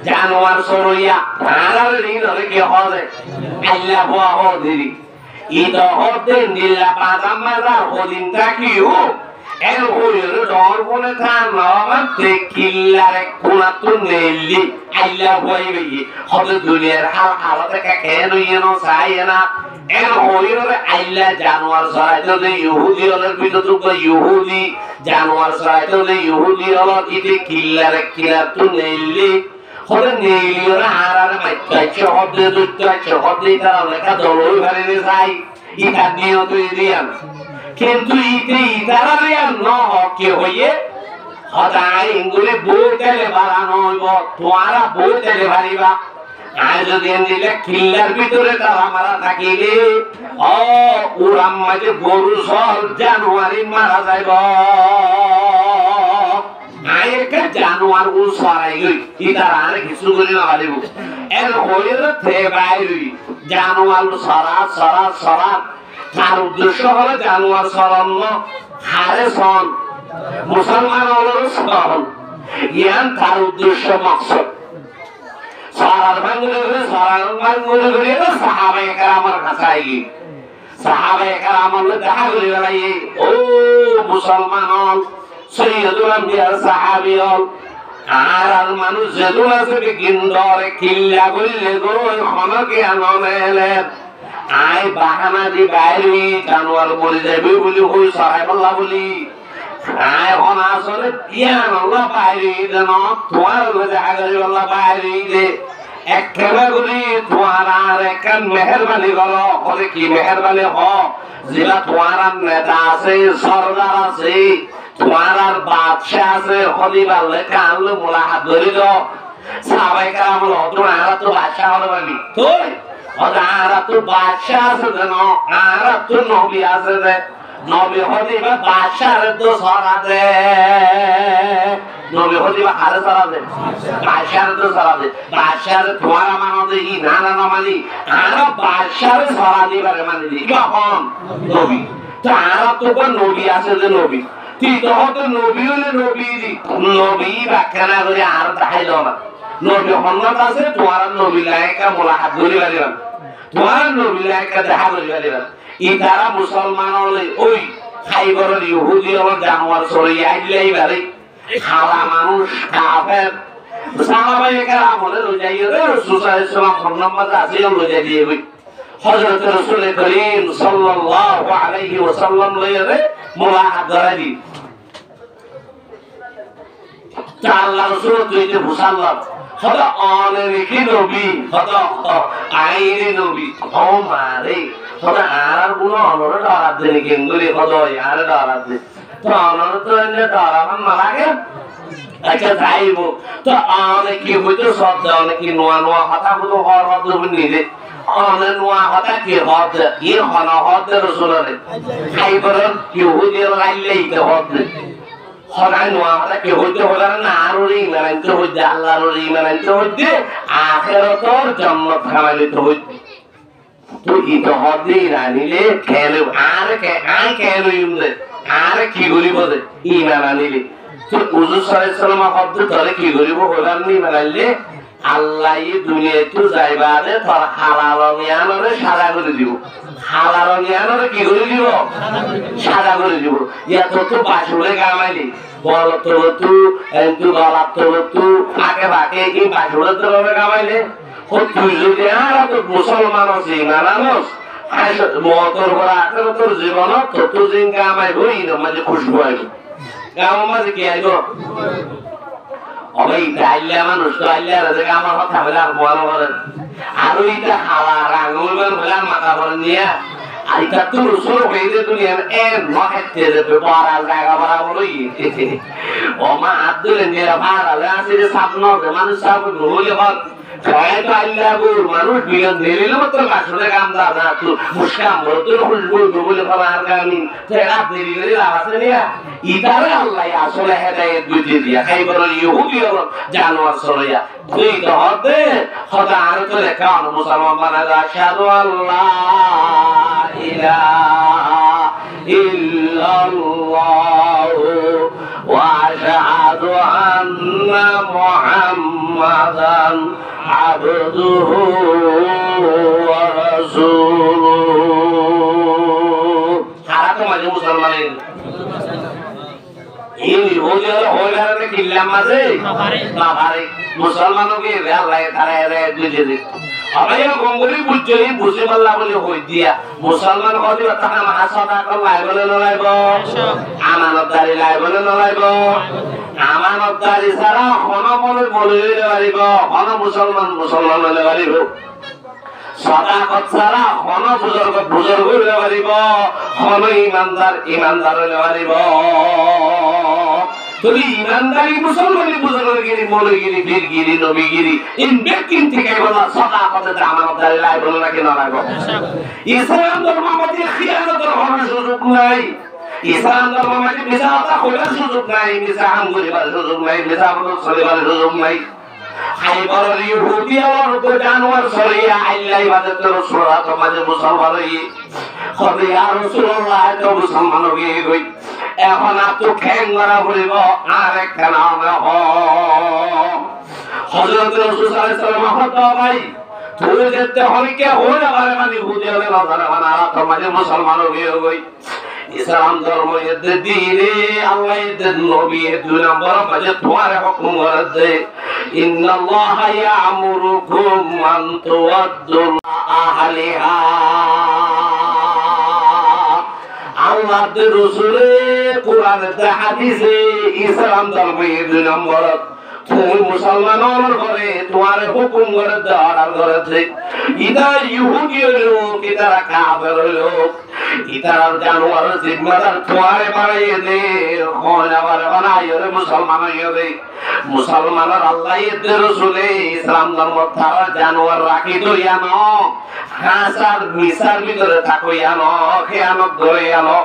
জানোয়ার সরইয়া ভাড়ার ঋণ হলে কি হবে আইলা হওয়া হদিরি ইদ হতে নীলা বাদাম মাজার হদিন থাকিও এর হইল ডর বলে থান নমাতে কিল্লারে কোনাতু নেলি আইলা হইবে হতে দুনিয়ার হাল হালতে কেন ইনো চাইনা এর হইল আইলা জানোয়ার সরাইতে ইহুদি হলের ভিতর তো ইহুদি জানোয়ার সরাইতে ইহুদি হল ইতে কিল্লারে কিলাতু নেলি হতে নেলিওরা হারারে মাইতাইছে হতে দুইতাইছে হতে তারা লেখা দলই ভারিনে যাই ইটা নিও তুই দিয়ান কিন্তু ইতে ইতারা রিয়ান ন হকে হইয়ে হদাই ইঙ্গুলে বইতেলে বাড়ানো হইব তোয়ারা বইতেলে ভারিবা আর যদি দিলে কিল্লার ভিতরে তারা মারা থাকিলে ও উড়াম মাঝে গরু সল জানুয়ারি মারা যাইব আয়েকে জানুয়ার উ সরাই গই ইতারা আর কিছু করি না পারিব এর হইল থে বাইরি জানুয়ার সরা সরা সরা তার উদ্দেশ্য হলো জানুয়ার সরান্ন হারে সন মুসলমান হল সন ইয়ান তার উদ্দেশ্য মকসদ সরার ভাঙ্গুলে করে সাহাবায়ে কেরামের কাছে আইলি সাহাবায়ে কেরাম দেখা করে বেড়াই ও মুসলমান হল সৈয়দুল আম্বিয়া সাহাবী হল আর মানুষ যেগুলো আছে কিন্দরে কিল্লা করলে গো খনকে আনলে আয় বাহানা দি বাইরে জানোয়ার মরে যাবে বলি হই সরাই বললা বলি আয় হন আসলে জ্ঞান আল্লাহ বাইরে যেন তোমার দেখা করি আল্লাহ বাইরে যে একেবারে করি তোমার আর একখান মেহরবানি করো ওরে কি মেহরবানি হ যেটা তোমার আর নেতা আছে সরদার আছে তোমার আর বাদশাহ আছে হলি বাল্লে কানলে মোলা হাত ধরে দাও সাহাবায়ে কেরাম হলো তোমার তো বাদশাহ হলো বলি তুই ওরা তো বাদশাহ আছে যেন আর তো নবী আছে যে নবী হলিবা বাদশার তো সরা দে নবী হলিবা হারে সরা দে বাদশার তো সরা দে বাদশার তোমার মানদে ই না না মানি আর বাদশার সরা দিবারে মানি দি কখন নবী তার তো নবী আছে যে নবী তুই তো নবী হলে নবী ব্যাখ্যা করে আর দেখাইল না নবী হন্নত আছে তোমার নবী লায়কা মোলা হাত ধরে বাড়িলাম তোমার নবী লায়কা দেখা করে বাড়িলাম ই তারা মুসলমান হলে ওই খাইবর ইহুদি হল জানোয়ার সরিয়ে আইলাই বাড়ি খাওয়া মানুষ কাফের সাহাবায়ে কেরাম হলে রোজাই রে রাসূল সাল্লাল্লাহু আলাইহি ওয়াসাল্লাম ফরমান আছে রোজা দিয়ে গই হযরত রাসূল করিম সাল্লাল্লাহু আলাইহি ওয়াসাল্লাম লয়ে মোলা হাত ধরে আল্লাহ রাসূল তুইতে মুসাল্লাম হদা অনেকে নবী হদা আইরে নবী ও মারে হদা আর গুলো অনরে ডরাত দেনি কেঙ্গুলি হদা আর ডরাত দে তো অনরে তো এনে ডরামান না লাগে আচ্ছা যাইব তো অনেকে হইতো শব্দ অনেকে নোয়া নোয়া কথা বলো হর হদ নিজে অনে নোয়া কথা কি হদ কি হন হদ রাসূলরে খাইবর ইহুদি লাইলেই তে হদ হরাই নোয়া হতা কে হইতে হলার না আরো ইমানতে হইতে আল্লাহর ইমানতে হইতে আখিরাতের জান্নাত খামাইতে হইতে তুই তো হদি রানিলে খেলে আর কে আই খেলে ইমলে আর কি গরিব দে ইমান আনিলে তো হুজুর সাল্লাল্লাহু আলাইহি ওয়াসাল্লাম হদ ধরে কি গরিব হলার নি মানাইলে আল্লাহ এই দুনিয়াতে যাইবারে তোর হালাল নিয়ানরে সাদা করে দিব হালাল নিয়ানরে কি করে দিব সাদা করে দিব এত তো বাসুরে গামাইলি বল তো তুই গলাপ তো আগে বাকে কি বাসুরে তো গামাইলে ও তুই যদি আর তো মুসলমান আছে নানানস মতর করা তোর জীবন তো জিন গামাইবো এই মাঝে খুশবু আইব গাম মাঝে কি আইব অবৈ আইলা মানুষ তো আইলা রাজা আমার কথা বলে আর বল বলেন আর ওইটা হাওয়া রাঙুলবেন বলে আর মাথা ভরে নিয়ে আইটা তো রসুল হইতে দুনিয়ার এর নহেতে যাবে পড়া জায়গা ভরা বলই ও মা আব্দুল নিয়ে ভাড়া আছে যে স্বপ্ন মানুষ সব হইলে হল ছয় তো আইলা গুর মানুষ বিয়ন দিলিল মাত্র কাছরে কাম দা না তো মুশকাম বলতো খুশবু বলে পাওয়ার গানি তেরা দেরি করে আছে নিয়া ইতারে আল্লাহ আসলে হেদায়েত দিতে দিয়া খাইবর ইহুদি হলো জানোয়ার সরিয়া তুই তো হতে খোদা আর তো লেখা মুসলমান বানায় আশহাদু আল্লাহ ইলাহা ইল্লাল্লাহ ওয়া আশহাদু আন্না মুহাম্মাদান আবদুহু ওয়া রাসূলুহু সারা তো মাঝে মুসলমানের এই ইহুদি হইলারে কিল্লাম মাঝে বাবারে মুসলমানকে আল্লাহ তারা এরে দিতে দে আবাইয়া গঙ্গলি বুঝলি বুঝে বললা বলে হই দিয়া মুসলমান হদি তাহা মাসাদা কল লাইবলে লাইব আমানতদারি লাইবলে লাইব আমানতদারি সারা হন বলে বলে লাইব হন মুসলমান হলে লাইব সাদাকত সারা হন বুজুর্গ হলে লাইব হন ইমানদার হলে লাইব তুমি ইমানদারি মুসলমানি বুজুর্গগিরি মৌলগিরি বীরগিরি নবীগিরি ইন ব্যক্তিন থেকে বলা সাদাকতে আমানতদারি লাইব নাকি না লাইব ইসলাম ধর্ম মতে খিয়ানতের হওয়ার সুযোগ নাই ইসলাম ধর্ম মতে মিসাওয়াতা হওয়ার সুযোগ নাই মিসাহাম করিবার সুযোগ নাই মিসাওয়াত চলিবার সুযোগ নাই খাইবর ইহুদি আর তো জানোয়ার সরিয়া আল্লাহ ইবাদত রাসূলুল্লাহ তো মাঝে মুসলমান হই খবি আর রাসূলুল্লাহ তো মুসলমান হয়ে গই এখন তো খ্যাং মারা বলিব আর একটা নাম হযরত রাসূল সাল্লাল্লাহু আলাইহি ওয়াসাল্লাম হতো ভাই তুই যেতে হবে কে হলে পারে মানে ইহুদি হলে না জানে মানে আর তোমার মুসলমান হয়ে গই ইসলাম ধর্ম এতে দিনে আল্লাহ এতে নবী দুই নম্বর মাঝে তোমার হুকুম করে দে ইন্নাল্লাহ ইয়ামুরুকুম আন তুআদ্দুল আহলিহা আল্লাহর রাসূলে কোরআনে হাদিসে ইসলাম ধর্ম এর দুই নম্বর তুমি মুসলমানের ঘরে তোমার হুকুম করে দেওয়ার করেছে ইদা ইহুদি লোক ইতারা কাফের লোক ইতারা জানোয়ার জিম্মাদার তোমার বাড়িয়ে দে কোন আবার বানাই রে মুসলমান হইয়ে দে মুসলমানের আল্লাহ এর রাসূলে ইসলাম ধর্ম তারা জানোয়ার রাখি দইয়া ন হাসার মিসার ভিতরে থাকো ইয়ানো খেয়ানত ধরে আনো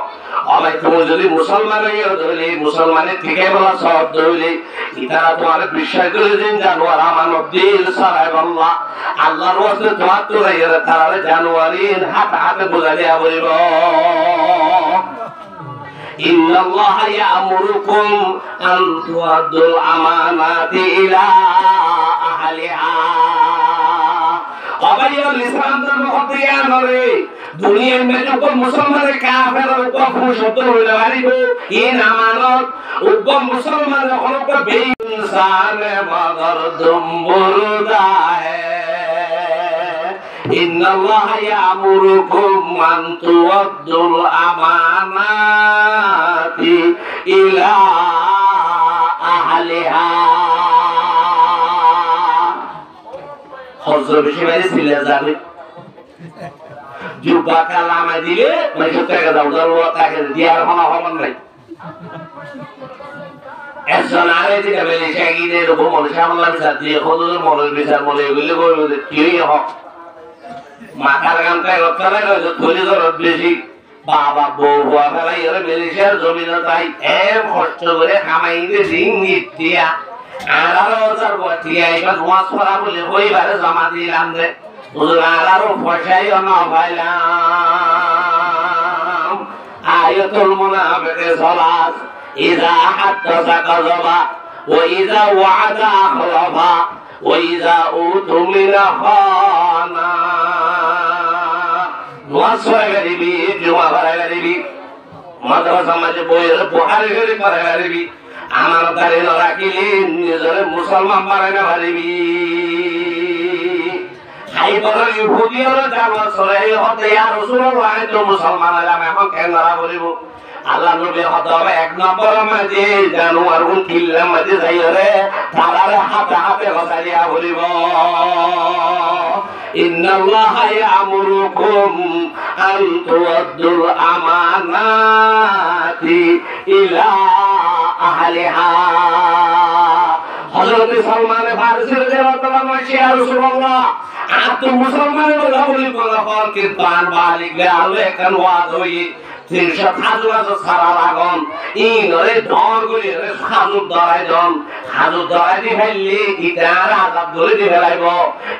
আলাই তুমি যদি মুসলমান হইয়া ধরলে মুসলমানের থেকে বলা সব ধরলে ইতারা তোমার বিশ্বাস করে দিন জানোয়ার আমানত দিল সারাই আল্লাহ আল্লাহর ওয়াস্তে তোমার তো রাইয়া তারা জানোয়ারিন হাতে হাতে বোঝা দিয়া বলিব ইন্নাল্লাহা ইয়ামুরুকুম আন তুআদ্দুল আমানাতি ইলা আহলিহা অবাইয়াল ইসলাম ধর্ম হতে আনরে দুনিয়ার মধ্যে কোন মুসলমানের কাফেরের উপর ফুসত হইলা পারিব ইন আমানত উপর মুসলমানের হলক বেইনসান মগর দুমবুরদা হে ইন্নাল্লাহা ইয়ামুরুকুম আন তুআদ্দুল আমানাতি ইলা আহলিহা হযরত বেশি বাইরে ছিলে যাবে জুব্বা কালামা দিলে মানে টাকা দাও দাও টাকা দিয়ার হওয়া হবার নাই একজন আরে দিকে বলে শাগিদের উপর মনে সামলাম সাথে খোদর মনের বিচার মনে এগুলো বলবে কি হোক মাথার গামটায় রক্ষালে রয়েছে থলি ধরত বেশি বাবা বউ হওয়া ফেলাই এর মেলেশিয়ার জমিন তাই এম কষ্ট করে খামাই দিয়ে রিং নিতিয়া 18,000 বটিয়া এবার ওয়াজ করা বলে ওইবারে জমা দিলাম যে হুজুর 18 পয়সাইও না পাইলাম আয়াতুল মুনাফিকে সালাত ইযা হাদাসা কাযাবা ওয়া ইযা ওয়া'আদা আখলাফা ওয়া ইযা উতুমিনা খানা ওয়াজ করে দিবি জমা করে দিবি মাদ্রাসা মাঝে বইয়ের পড়ারে করে দিবি আমার দারে রাখিলে নিজের মুসলমান বানাই না পারিবি হাই বড় ইহুদিরা জানা সরে হতে ইয়া রাসূলুল্লাহ তো মুসলমান হলাম এখন কেন না বলিব আল্লাহ নবী হতে এক নম্বর মাঝে জানোয়ার কিল্লা মাঝে যাইরে তারারে হাতে হাতে বসাইয়া বলিব ইন্নাল্লাহা ইয়ামুরুকুম আন তুআদ্দুল আমানাতি ইলা আহলিহা হযরত সালমান ফারসি রাদিয়াল্লাহু আনহু ইয়া রাসূলুল্লাহ আত মুসলমানের কথা বলি বলা পর কি তান বালিক আলে কান ওয়াজ হই 300 খাজুর সারা লাগুন ইনরে ডর গলি রে খাজুর দরাই জন খাজুর দরাই দি ফেললি ইতার আযাব ধরে দি ফেলাইব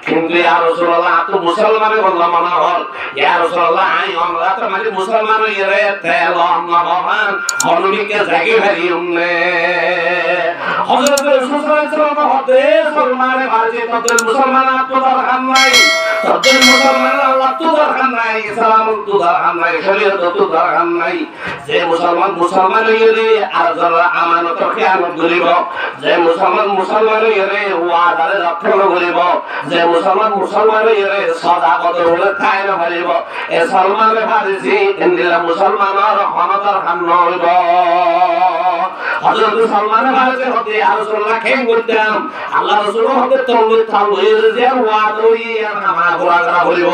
কিন্তু ইয়া রাসূলুল্লাহ আত মুসলমানের বললা মানা হল ইয়া রাসূলুল্লাহ আই আমরা তো মানে মুসলমান ইরে তেল না ভগবান হলমিকে জাগে ফেলি উম্মে হযরত রাসূল সাল্লাল্লাহু আলাইহি হতে মুসলমানের বাড়িতে তদের মুসলমান তো দরকার নাই তদের মুসলমান আল্লাহ তো দরকার নাই ইসলাম তো দরকার নাই শরীয়ত তো দরকার নাই যে মুসলমান হইলে আর যারা আমানত খেয়ানত করিব যে মুসলমান হইলে ওয়াদারে রক্ষণ করিব যে মুসলমান হইলে সদাকত হলে খাই না পারিব এ সালমানে ফারিসি ইন্দিলা মুসলমানের হনতর খান নইব হযরত সালমান ফারিসি হতে রাসূলুল্লাহ খেন করতাম আল্লাহ রাসূল হতে তৌহিদ থাল হইলে যে ওয়াদ হই আর নামাজ পড়া করিব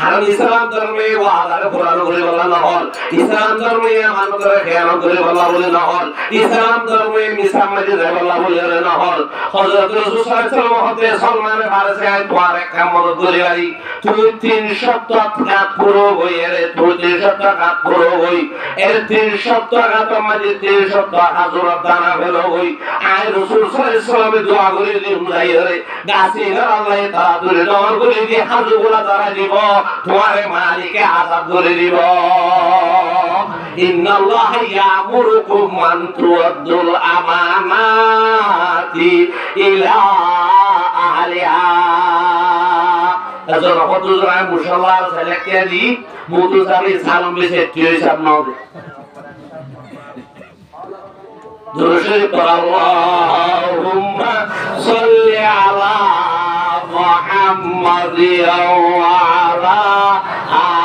আর ইসলাম ধর্মে ওয়াদারে কোরআন করিব না হল ইসলাম ধর্মে আমানত খেয়ানত করিব না বলে না হল ইসলাম ধর্মে মিসাম মাঝে যাইব না বলে না হল হযরত রাসূল সাল্লাল্লাহু আলাইহি ওয়াসাল্লাম সালমান ফারিসি আই তোয়ার এক কামত করিবারি তুই 300 টাকা পুরো হইরে তুই 300 টাকা পুরো হই এর 300 টাকা তো মাঝে 300 টাকা জোড়া দানা ফেলো হই আই রাসূল সাল্লাল্লাহু আলাইহি ওয়াসাল্লাম দোয়া করে দিন যাইরে গাছি আল্লাহ তাআলা তুলে দর করে দি হাজুগুলা তারা দিব তোমার মালিকে আযাব করে দিব ইন্নাল্লাহা ইয়ামুরুকুম আন তুআদ্দুল আমানাতি ইলা আহলিহা এজন কতজন আমি মুসল্লা সেলেক্টে দি মুদু সাবি সালাম বিসে তুই সব নাও দে দুরুশরীফ আল্লাহুম্মা সাল্লি আলা মুহাম্মাদ ওয়া আলা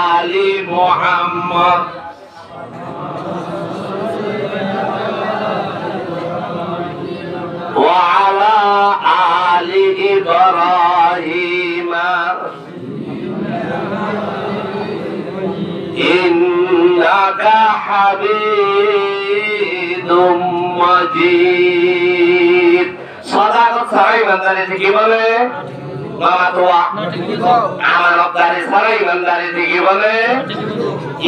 আলি মুহাম্মাদ وعلى آل إبراهيم إنك حميد مجيد صدقة سراي بنداري থেকে বলে মামা তোয়া আমানতদারি ছাড়া ইমানদারি থেকে বলে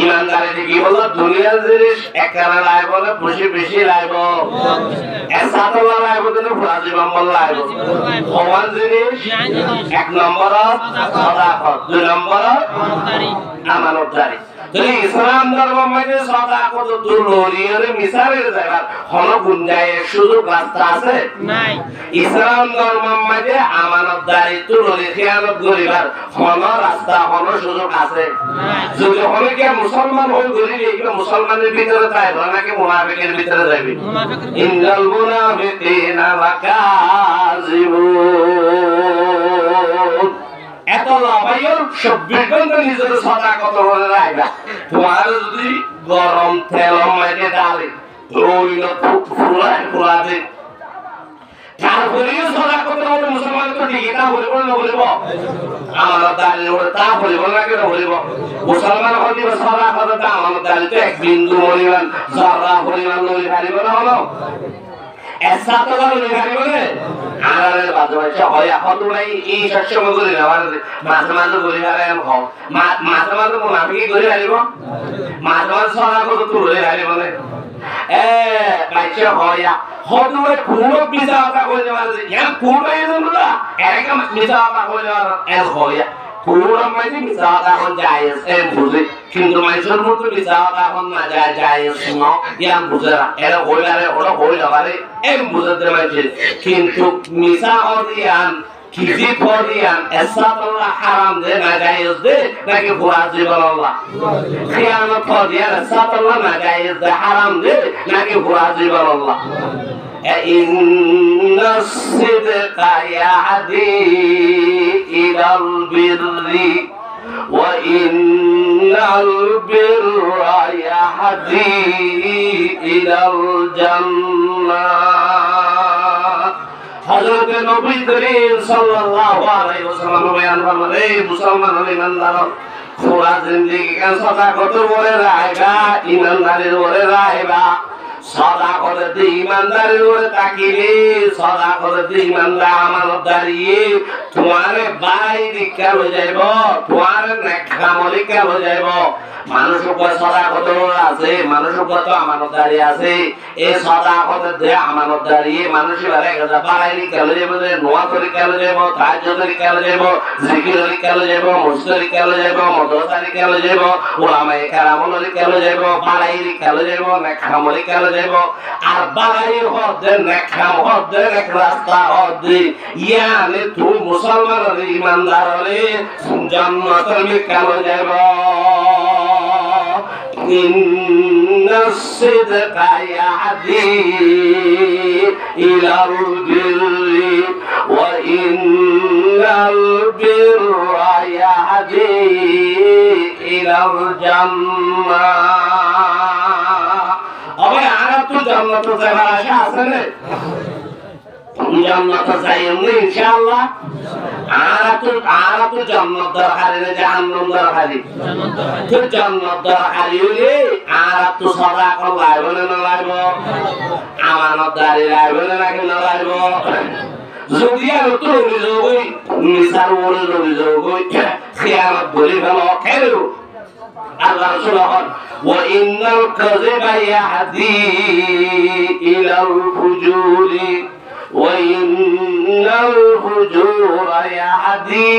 ইমানদারি থেকে বলে দুনিয়ার জিনিস একখানা লাইব না খুশি বেশি লাইব এসাতলা লাইব কিন্তু ফুরাজি মামল লাইব সমান জিনিস এক নম্বর সাদাকত দুই নম্বর আমানতদারি যদি ইসলাম ধর্ম মানে সাদাকত দুলরিয়রে মিসালের জায়গা হলো গুঞ্জায়ের সুযোগ রাস্তা আছে নাই ইসলাম ধর্ম মানে আমানতদারি তুলরি খেয়ানত করিবার হলো রাস্তা হলো সুযোগ আছে যদি অনেকে মুসলমান হয়ে গরিব এগুলো মুসলমানের ভিতরে তাই নাকি মুনাফিকের ভিতরে যাবে ইন্নাল মুনাফিকিনা লাকাযিবুন এত লাভাইও 24 ঘন্টা নিজের সাদাকত করে রাখবা তোমার যদি গরম তেল মাইতে ডালে ওইল ফুলাতে তারপরেও সাদাকত করে মুসলমান তো ঠিক না বলবো না বলবো আমার দাঁড়িয়ে ওরে তা বলবো না কেন বলবো মুসলমান হতে সাদাকত তা আমার দাঁড়িয়ে তো এক বিন্দু পরিমাণ যারা পরিমাণ লই হারিব না হলো ऐसा तो करो नहीं करी बोले आरारे बात बच्चा हो या हो तुम नहीं ये शख्स में गुरी ना मासमान तो गुरी आ रहे हैं हम मासमान तो मुनाफिक की गुरी आ रही हो मासमान सोना को तो तू गुरी आ रही बोले बच्चा हो या हो तुम एक कूड़ो पिज़्ज़ा आता कोई नहीं वाले यहाँ कूड़ो ये तुम बोला ऐसे का पिज़्ज़ा आता कोई नहीं वाला ऐसा हो या कूड़ो में भी पिज़्ज़ा आता कौन जायज़ बुझे কিন্তু মানুষের মতো বিচারা এখন না যায় যায় শুনো ইয়াম বুঝরা এরা হইলারে ওরা হইলারে এম বুঝতে মানুষ কিন্তু মিসা অদিয়ান কিজি ফদিয়ান এসাতুল্লাহ হারাম দে না জায়েজ দে নাকি ফুরাজি বলাল্লাহ খিয়ানত ফদিয়ান এসাতুল্লাহ না জায়েজ দে হারাম দে নাকি ফুরাজি বলাল্লাহ ইন্নাস সিদকা ইয়াহদি ইলাল বিররি وإن البر يهدي إلى الجنة حضرت نبی کریم صلی اللہ علیہ وسلم بیان فرمائے مسلمان ایماندار پورا زندگی کا صداقت بولے رہے گا ایمانداری بولے رہے گا صداقت ایمانداری بولے তাকিলে صداقت ایماندار আমানতদারি তোমারে বাই দিকা হয়ে যাইব তোমারে নেকামলিকা হয়ে যাইব মানুষের উপর صداقت আছে মানুষের উপর তো আমানতদারি আছে এই صداقت দে আমানতদারি মানুষের আরে গজা বাড়াইলি কেলে যাবে নোয়া করে কেলে যাব তাহাজ্জুদ কেলে যাব জিকির কেলে যাব মুসতারি কেলে যাব মাদ্রাসারি কেলে যাব উলামায়ে কেরামুল কেলে যাব বাড়াইলি কেলে যাব নেকামলি কেলে যাব আর বাড়াইর হদে নেকাম হদে এক রাস্তা হদে ইয়ানে তুই মুসলমান আর ইমানদার হলে জান্নাতের কেলে যাব إن الصدق يهدي إلى البر وإن البر يهدي إلى الجنة أبي عرفت جنة زمان شاسنة جنة زين إن شاء الله عرفت جنة درحالي جهنم درحالي تو جنة درحالي يولي عرفت صداق الله يولي نلايبو আমানত দাঁড়ি রাখবে নাকি নলাইব যদি আর তো অভিযোগই মিসার ওরে অভিযোগই খিয়ানত বলি ফেলো খেলো আল্লাহ রাসূল বলেন ওয়া ইন্নাল কাযিবা ইয়াহদি ইলাল ফুজুরি ওয়া ইন্নাল ফুজুরা ইয়াহদি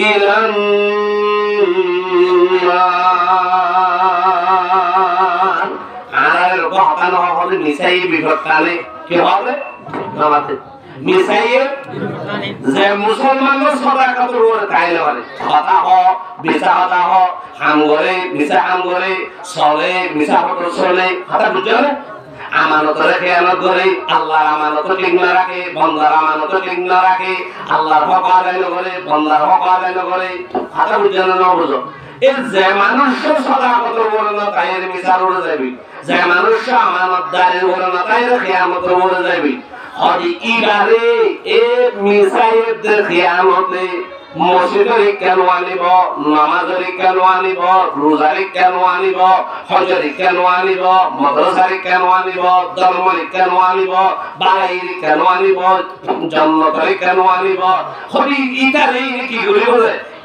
ইলান মিসাই বিপদ কালে কি হবে নামাতে মিসাইয়ে যে মুসলমানের সদাকত করে তাই না মানে কথা হ মিছা কথা হ হাম করে মিছা হাম করে চলে মিছা কথা চলে কথা বুঝছো না আমানতের খেয়ানত করে আল্লাহর আমানত ঠিক না রাখে বান্দার আমানত ঠিক না রাখে আল্লাহর হক আদায় না করে বান্দার হক আদায় না করে কথা বুঝছো না বুঝো এই যে মানুষ সদাকত করে না তাই মিছার উড়ে যাবে যে মানুষ আমানতদারের করে না তাই খেয়ানত উড়ে যাবে হদি ইবারে এ মিসাইয়ের খেয়ানতে মসজিদের কেন আনিব নামাজের কেন আনিব রোজার কেন আনিব হজের কেন আনিব মাদ্রাসার কেন আনিব ধর্মের কেন আনিব বাড়ির কেন আনিব জান্নাতের কেন আনিব হদি ইতারে কি করিব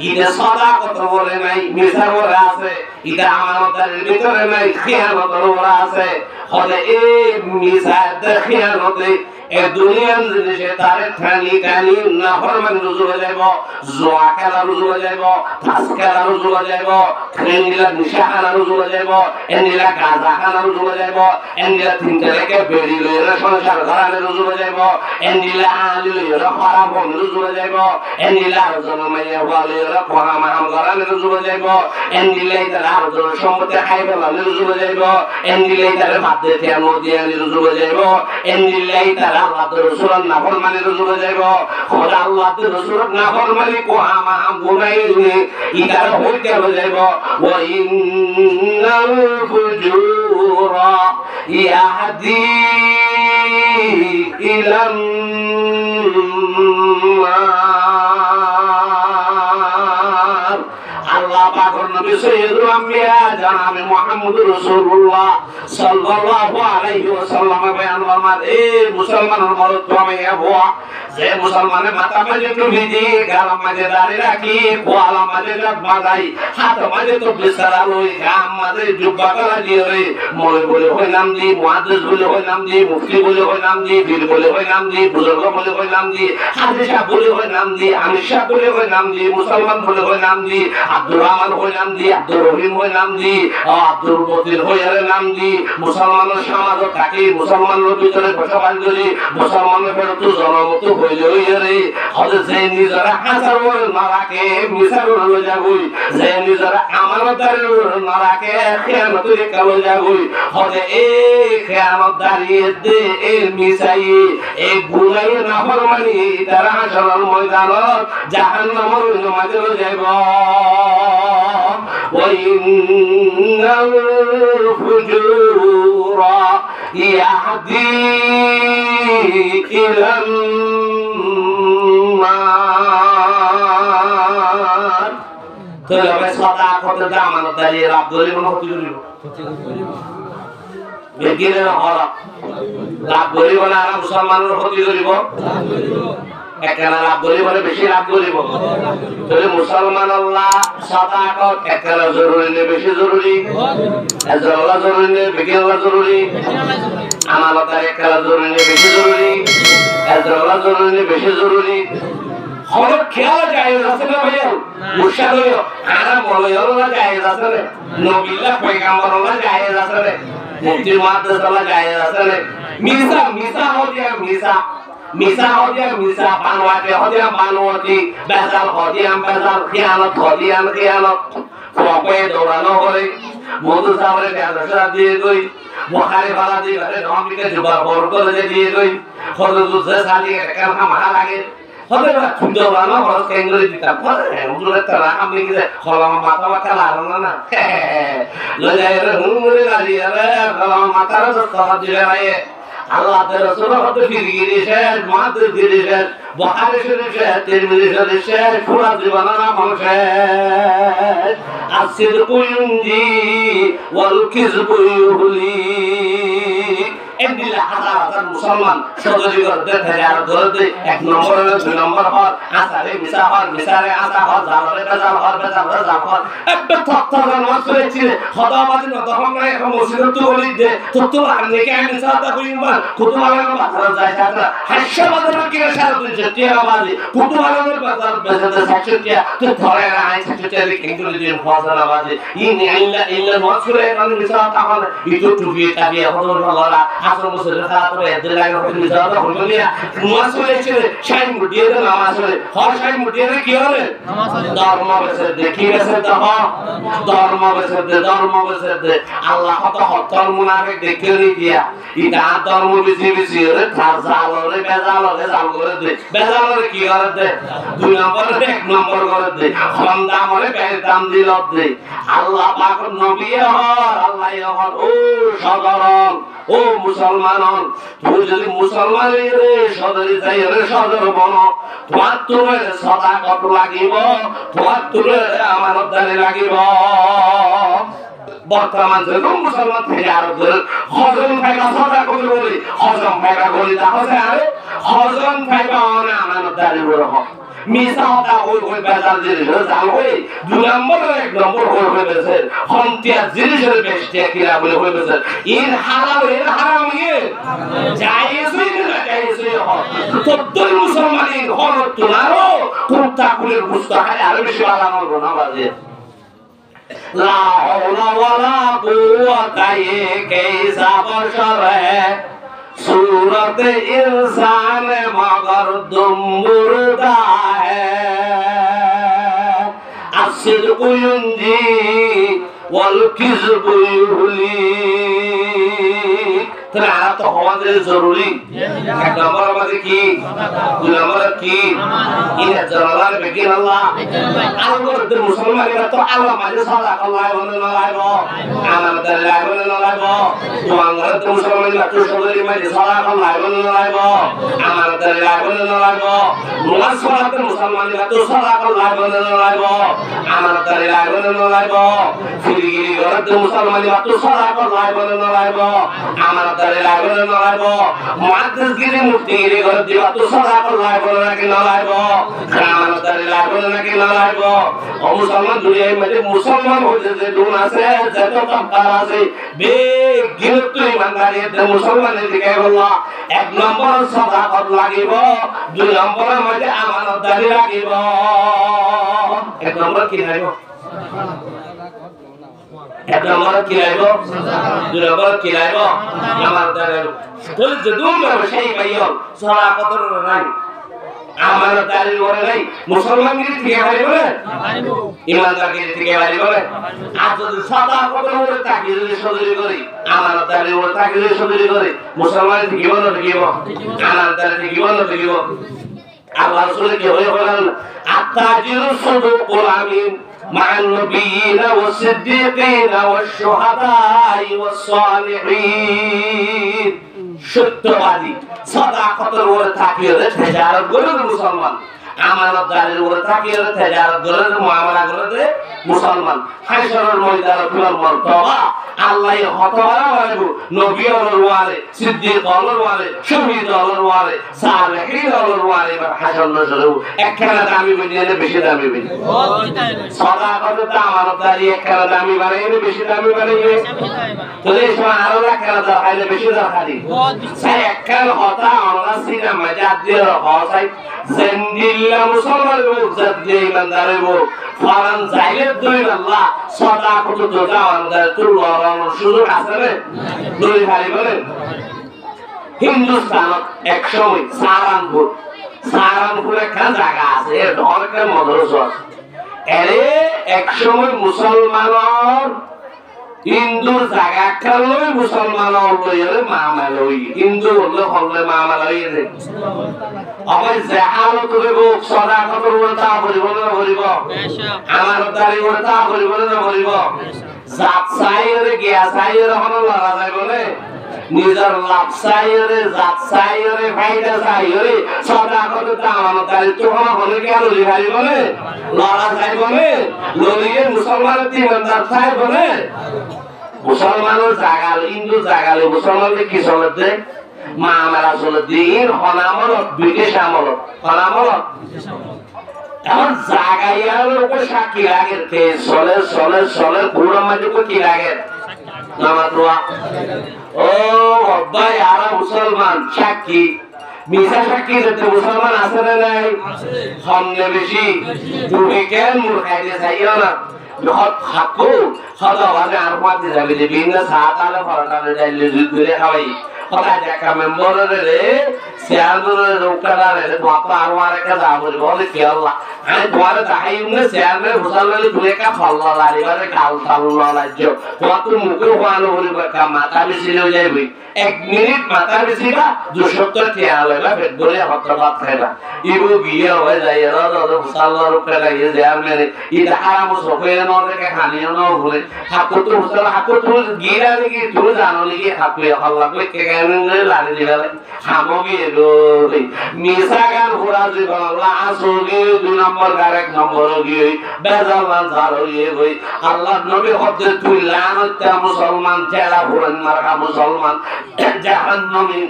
ইদে সাদাকত বলে নাই মিছা বলে আছে ইদে আমানতের ভিতরে নাই খেয়ানতের বলে আছে হদি এই মিসাইয়ের খেয়ানতে এ দুনিয়ার জিনিসে তারে ঠানি কানি না ফরমান রুজু হয়ে যাইব জোয়া খেলা রুজু হয়ে যাইব ফাঁস খেলা রুজু হয়ে যাইব এন্ডিলা নিশা খানা রুজু হয়ে যাইব এন্ডিলা গাঁজা খানা রুজু হয়ে যাইব এন্ডিলা তিনটে রেখে বেড়ি লইলে সংসার ঘরানে রুজু হয়ে যাইব এন্ডিলা আলি লইলে খরা বন রুজু হয়ে যাইব এন্ডিলা আরজন মাইয়া হওয়া লইলে খরা মাহাম ঘরানে রুজু হয়ে যাইব এন্ডিলা ইতার আরজন সম্পত্তি খাইবে লালে রুজু হয়ে যাইব এন্ডিলা ইতার ভাত দেখে নদী আনি রুজু হয়ে যাইব এন্ডিলা ইতার আল্লাহ রাসূলের নাফরমানি রুজু হয়ে যাইব খোদা আল্লাহ রাসূলের নাফরমানি কোহা মাহা গুনাইনি ইকার হইতে হয়ে যাইব ওয়া ইন্নাল ফুজুরা ইয়াহদি ইলান নার আল্লাহ পাকের নবী সাইয়্যিদুল আম্বিয়া জনাব মুহাম্মদুর রাসূলুল্লাহ সাল্লাল্লাহু আলাইহি ওয়াসাল্লাম বয়ান ফরমান এই মুসলমানের মরদ তুমি হওয়া যে মুসলমানের মাথা মাঝে টুপি দি গালাম মাঝে দাড়ি রাখি কোয়ালা মাঝে জাত বাঁধাই হাত মাঝে তো বিছানা লই গাম মাঝে জুব্বা করা দিয়ে রে মৌলভী বলে হয় নাম দি মুহাদ্দিস বলে হয় নাম দি মুফতি বলে হয় নাম দি পীর বলে হয় নাম দি বুজুর্গ বলে হয় নাম দি হাজী সাহেব বলে হয় নাম দি আমির সাহেব বলে হয় নাম দি মুসলমান বলে হয় নাম দি আব্দুর রহমান হয় নাম দি আব্দুর রহিম হয় নাম দি আব্দুল মতিন হয় নাম দি মুসলমানের সমাজ থাকে মুসলমানের ভিতরে বসবাস করি মুসলমানের ফেরত জনমত হইলে রে হযরত যে নিজরা হাসার না রাখে মিসার হলো যাগুই যে নিজরা আমানতদারের না রাখে খেয়ানতের কালো যাগুই হযরত এই খেয়ানতদারিয়ে দে এই মিসাই এই গুনাই নাফরমানি তারা হাসরের ময়দানত জাহান্নামের মাঝে যাইব وإن الفجور يهدي إلى النار তবে সাদাকত আমানতদারি রাব্দুল মহতি করিব বেগিরে হরা লাভ করিব না মুসলমানের ক্ষতি করিব একখানা লাভ করিব বেশি লাভ করিব তবে মুসলমান আল্লাহ সাদাকত একখানা জরুরি নেই বেশি জরুরি এজল্লা জরুরি নেই বেগিরা জরুরি আমানতের একখানা জরুরি নেই বেশি জরুরি এজল্লা জরুরি নেই বেশি জরুরি হলো খেয়াল যায় আছে না ভাইয়া মুশাদ হইও আরা মলয়লা যায় আছে না নবিল্লাহ পয়গাম্বরলা যায় আছে না মুফতি মুহাদ্দিসলা যায় আছে না মিসা हो गया মিসা हो गया মিসা বানওয়াতে हो गया বানওয়াতি বেজাল हो गया বেজাল খিয়ানত हो गया খিয়ানত ফপে দৌড়ানো করে মধু সাবরে বেদশা দিয়ে গই বুখারী বালা দিয়ে ঘরে নমিকে জুবার পর করে দিয়ে গই হযরত জে সালিয়ে কারখা মারা লাগে হতে না দৌড়ানো হরস কেন্দ্রে দিতাম হুজুরের তারা আমি কি খলাম মাথা মাথা লাগানো না লজায় রে হুমুরে লাগিয়ে রে খলাম মাথার দস্তানা দিয়ে রায়ে আল্লাহ তাআলা রাসূলুল্লাহ ফিরিয়ে শেষ মুহাদ্দিস দিয়ে শেষ বুখারী শরীফ শেষ তিরমিজি শরীফ শেষ পুরা জীবনানা শেষ আসিদকু ইনজি ওয়াল কিযবু ইউহলি এন্ডিলা হাজার মুসলমান সদরি করতে থাকে আর ধরতে এক নম্বর দুই নম্বর হর আসারে মিসারে আসা হর জালরে বেজাল হর একবার তত্ত্বর মাসরে চিরে খদাবাদি না তখন না এখন মসজিদের তো বলি দে তত্ত্ব আনলে কি আমি সাদা কইবা কুতুবালার বাজার যায় সাদা হাসা বাজার কি সারা দিন টিয়া বাজি কুতুবালার বাজার বেজাতে সাকটিয়া তো ধরে না আই সাকটিয়া কিন্তু দিন ফজলা বাজি ইন ইল্লা মাসরে মানে মিসা তাহলে ইতো টুবি তাবিয়া হদর আল্লাহ আসর মুসলিম খারাপ করে এদের লাগে তুমি যাও তো হল নিয়া মুসলিম ছেলে শাইন মুটিয়ে দে নামাজ পড়ে হর শাইন মুটিয়ে দে কি হবে ধর্ম বেসে দে কি বেসে দে ধর্ম বেসে দে আল্লাহ কত হতর মুনাফিক দেখে নি দিয়া ইটা ধর্ম বেশি বেশি রে জালরে বেজালরে জাল করে দে বেজালরে কি করে দে দুই নম্বরে এক নম্বর করে দে কম দামরে বেশি দাম দিল দে আল্লাহ পাক নবী হর আল্লাহ হর ও সাধারণ ও মুসলমান তুই যদি মুসলমান রে সদরি যাই রে সদর বন তোমার তোরে সাদাকত লাগিব তোমার তোরে আমানতদারি লাগিব বর্তমান যে মুসলমান থেকে আর হজম ফাইবা সদা করে বলি হজম ফাইবা বলি তাহলে আরে হজম ফাইবা না আমানতদারি বড় হোক মিছা হতা হই বেজাল জিনিস জাল হই দুই নম্বর এক নম্বর হই বেছে হন্তিয়া জিনিসের বেশটিয়া কিরা বলে হই বেছে ইন হারাম ইয়ে জায়েজই না জায়েজই হয় তোর মুসলমানের হল তোলারো তোরটা কুলের মুস্তাহারে আরো বেশি আলামত না বাজে লা হাওলা ওয়ালা কুওয়াতা ये कैसा बशर है सूरत इंसान मगर तुम मुर्दा है الصدق ينجي والكذب يهلك তাহলে আর তো আমাদের জরুরি এক নম্বর আমাদের কি দুই নম্বর কি ইনা জালাল বেকিন আল্লাহ আল্লাহর মুসলমানেরা তো আল্লাহ মানে সাদা আল্লাহ বলে না লাইব আমাদের লাইব না লাইব তোমাদের তো মুসলমানেরা তো সবাই মানে সাদা আল্লাহ বলে না লাইব আমাদের লাইব না লাইব মুসলমানদের মুসলমানেরা তো সাদা আল্লাহ বলে না লাইব আমাদের লাইব না লাইব ফিরিগিরি গরত মুসলমানেরা তো সাদা আল্লাহ বলে না লাইব আমাদের লাইব না লাইব মুআদ্দিসগিরি মুফতিগিরি গরত দিবা তো সাদা আল্লাহ বলে নাকি না লাইব আমাদের লাইব নাকি না লাইব ও মুসলমান দুনিয়ায় মধ্যে মুসলমান হইছে যে দুন আছে যত তবকার আছে বেগিনত ইমানদারিতে মুসলমানের দিকে বললা এক নম্বর সাদাকত লাগিব দুই নম্বরের মধ্যে আমানতদারি লাগিব এক নম্বর কি লাগিব এক নম্বর কি লাগিব দুই নম্বর কি লাগিব আমানতদারি বলে যে দুন সেই ভাইও সাদাকতের নাই আমানতদারি করে নাই মুসলমানগিরি থেকে বাড়ি বলে ইমানদারগিরি থেকে বাড়ি বলে আর যদি সাদাকতের উপরে তাকিয়ে যদি সদরি করি আমানতদারির উপরে তাকিয়ে যদি সদরি করি মুসলমান থেকে বন্ধ থাকিব আমানতদারি থেকে বন্ধ থাকিব আল্লাহ রাসূল কি হয়ে বলেন আত্তাজিরু সাদুকুল আমিন مع النبيين والصديقين والشهداء والصالحين সত্যবাদী সাদাকতের উপরে তাকিয়ে তিজারত করে মুসলমান আমানতদারির উপরে তাকিয়ে তিজারত করে মুআমালা করে মুসলমান হাসরের ময়দানে তোমার মর্তবা আল্লাহ হতবারা বানাবো নবী আল্লাহর ওয়ালে সিদ্দিক আল্লাহর ওয়ালে শহীদ আল্লাহর ওয়ালে সালেহিন আল্লাহর ওয়ালে হাসর নজরে একখানা দামি বানিয়ে বেশি দামি বানিয়ে সাদাকত আমানতদারি একখানা দামি বানাইলে বেশি দামি বানাইবে তো এই সময় আরো একখানা দাঁড়াইলে বেশি দাঁড়াই সেই একখানা হতা আমরা সিনা মজাদ দিয়ে হসাই জিন্দিল্লা মুসলমানের ইজ্জত দিয়ে ইমানদারের ফরান যাইলে দুই আল্লাহ সাদাকত তো জানদার তুলওয়ার সুযোগ আছে রে দুই ভাই বলেন হিন্দুস্তানত এক সময় সারানপুর একটা জায়গা আছে ধরকে মদরসা এরে এক সময় মুসলমানের হিন্দুর জায়গা খেললে মুসলমানের লইলে মামা লই হিন্দু হলে মামা লই রে আবার জাহালত করিব সাদাকতের উপরে তা করিব না করিব আমানতদারির উপরে তা করিব না করিব জাত সাইরে গিয়া সাইরে হন লড়া যায় বলে নিজের লাভ সাইরে জাত সাইরে ফায়দা সাইরে সাদাকতের আমানতদারি তো হলে কি আর লই ভাই বলে লড়া যায় বলে লড়িয়ে মুসলমানের ইমানদার থাই বলে মুসলমানের জাগাল হিন্দু জাগালে মুসলমানদের কি চলতে মা আমারা চলে দিন হনামলত ব্রিটিশ আমলত হনামলত এখন জাগাইয়ার উপর সাক্ষী লাগে চলে চলে চলে পুরো মাঝে কি লাগে নামাতুয়া ও ভাই আরা মুসলমান সাক্ষী মিশা সাক্ষী দিতে মুসলমান আছে না নাই সামনে বেশি তুমি কেন মূর্খাইতে চাইও না যখন থাকো সদা ভাবে আর পাতে যাবে যে বিনা সাত আলো ফরাটালে যাইলে দুধ করে খাওয়াই কথা দেখা মেম্বারের রে চেয়ারম্যানের রোকারে মাথা আর একটা যাবো বলে কি আল্লাহ আমি তোমার তাই উনি চেয়ারম্যান হোসালে দুই কা ফল্লা লারিবারে কাল তাল্লা রাজ্য কত মুখে হওয়ানো বলি কা মাথা বেশি হয়ে যাবে 1 মিনিট মাথা বেশি বা 270 টাকা লাগবে পেট ভরে হত্যা ভাত খাইবা ইবো গিয়ে হয়ে যায় হোসালে রোকারে এই চেয়ারম্যান এটা হারাম সফে নরকে খানিও না বলে হাকু তো হোসালে হাকু তো গিরা নাকি তুই জানো নাকি হাকু হল্লা কই কে কেন লারি দিলা সামগ্রী এলো মিশা গান ঘোরা জীবন আসোগে 2 নম্বর আর 1 নম্বর গিয়ে বেজাল ঝাড়িয়ে গই আল্লাহ নবী হতে তুই লানত মুসলমান জেলা ঘোরেন মারা মুসলমান জাহান্নামী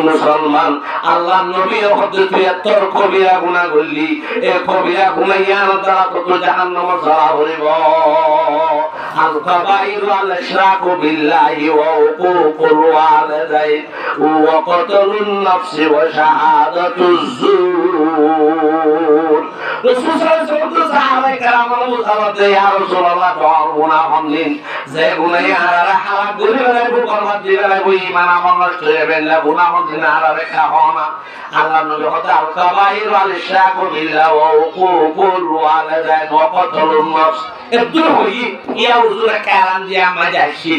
মুসলমান আল্লাহ নবী হতে তুই এত কবিরা গুনাহ করলি এ কবিরা গুনাহ ইয়ার দ্বারা তো জাহান্নাম জ্বালা ভরিব আল কাবাইরু আল ইশরাকু বিল্লাহি ওয়া উকুকুল ওয়ালিদাইন ওয়া কতলুন নাফসি ওয়া শাহাদাতুজ যুর রাসূল সাল্লাল্লাহু আলাইহি সাহাবায়ে কেরামের মুসালাতে ইয়া রাসূলুল্লাহ গুনাহ হনলিন যে গুনাহ আরা হালাক করে বেলাইবো বরবাদ দিয়ে বেলাইবো ঈমান আমল নষ্ট হয়ে বেলা গুনাহ হনলিন আরা রেখা হনা আল্লাহ নবী হতে আল কাবাইরু আল ইশরাকু বিল্লাহি ওয়া উকুকুল ওয়ালিদাইন ওয়া কতলুন নাফস একটু হই ইয়া হুজুরে কালাম দিয়া মাজাশি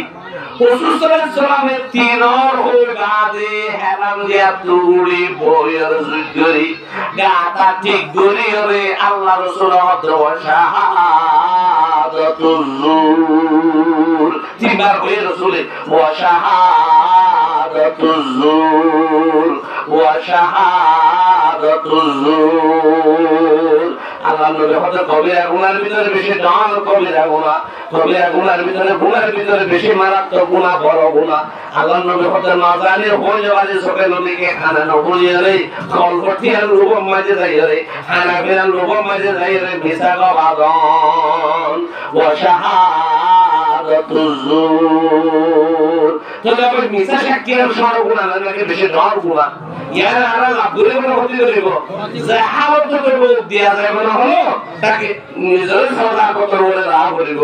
হুজুর সাল্লাল্লাহু আলাইহি সাল্লামের তিনর হই বাদে হেলাম দিয়া তুড়ি বইয়ের জুরি গাতা ঠিক গরি রে আল্লাহ রাসূল হতে শাহাদাতুজ যুর তিনবার হই রাসূলে ওয়া শাহাদাতুজ যুর ওয়া শাহাদাতুজ যুর আল্লাহ নবী হতে কবিরা গুনার ভিতরে বেশি ডান কবিরা গুনার ভিতরে বেশি মারাত্মক গুনাহ বড় গুনাহ আল্লাহ নবী হতে না জানে হয়ে যাওয়ার সকে নবীকে খানা না হয়ে রে কলবটিয়ার রূপ মাঝে যাই রে খানা বেরান রূপ মাঝে যাই রে মিশা গাবাদন ওয়া শাহাদাতুজ যুর তবে আবার মিশা সাক্ষীর সর গুনাহ নাকি বেশি ডান গুনাহ ইয়ার আরা লাভরে মনে হতে দেব জাহাবত করব দিয়া যায় মনে হলো তাকে নিজের সদা কত বলে রাহ করিব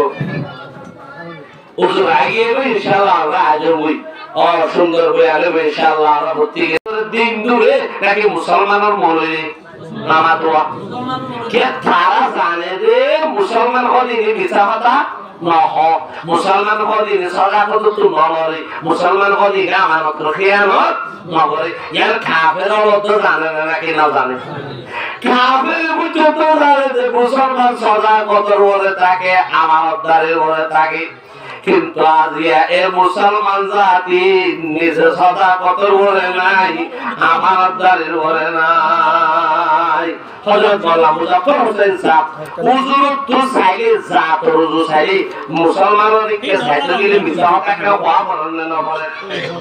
ওজু আগে ইনশাআল্লাহ আমরা আজবই ও সুন্দর বই আলে ইনশাআল্লাহ আমরা প্রত্যেক দিন দূরে নাকি মুসলমানের মনে নামা দোয়া কে তারা জানে যে মুসলমান হলি মিছা কথা নহ মুসলমান হলি সদা কত তো নরে মুসলমান হলি আমানত খিয়ানত নগরে ইয়ার কাফের অর্থ জানে না নাকি না জানে কাফের বুঝতে জানে যে মুসলমান সদা কত ওরে থাকে আমানতদারের ওরে থাকে কিন্তু আজিয়া এ মুসলমান জাতি নিজে সদা কত ওরে নাই আমানতদারের ওরে নাই হযরত মাওলানা মুজাফফর হোসেন সাহেব হুজুর তো সাইলে জাত রুজু সাইলে মুসলমানের কে সাইলে গেলে মিছা কথা কেউ ওয়া বলেন না বলে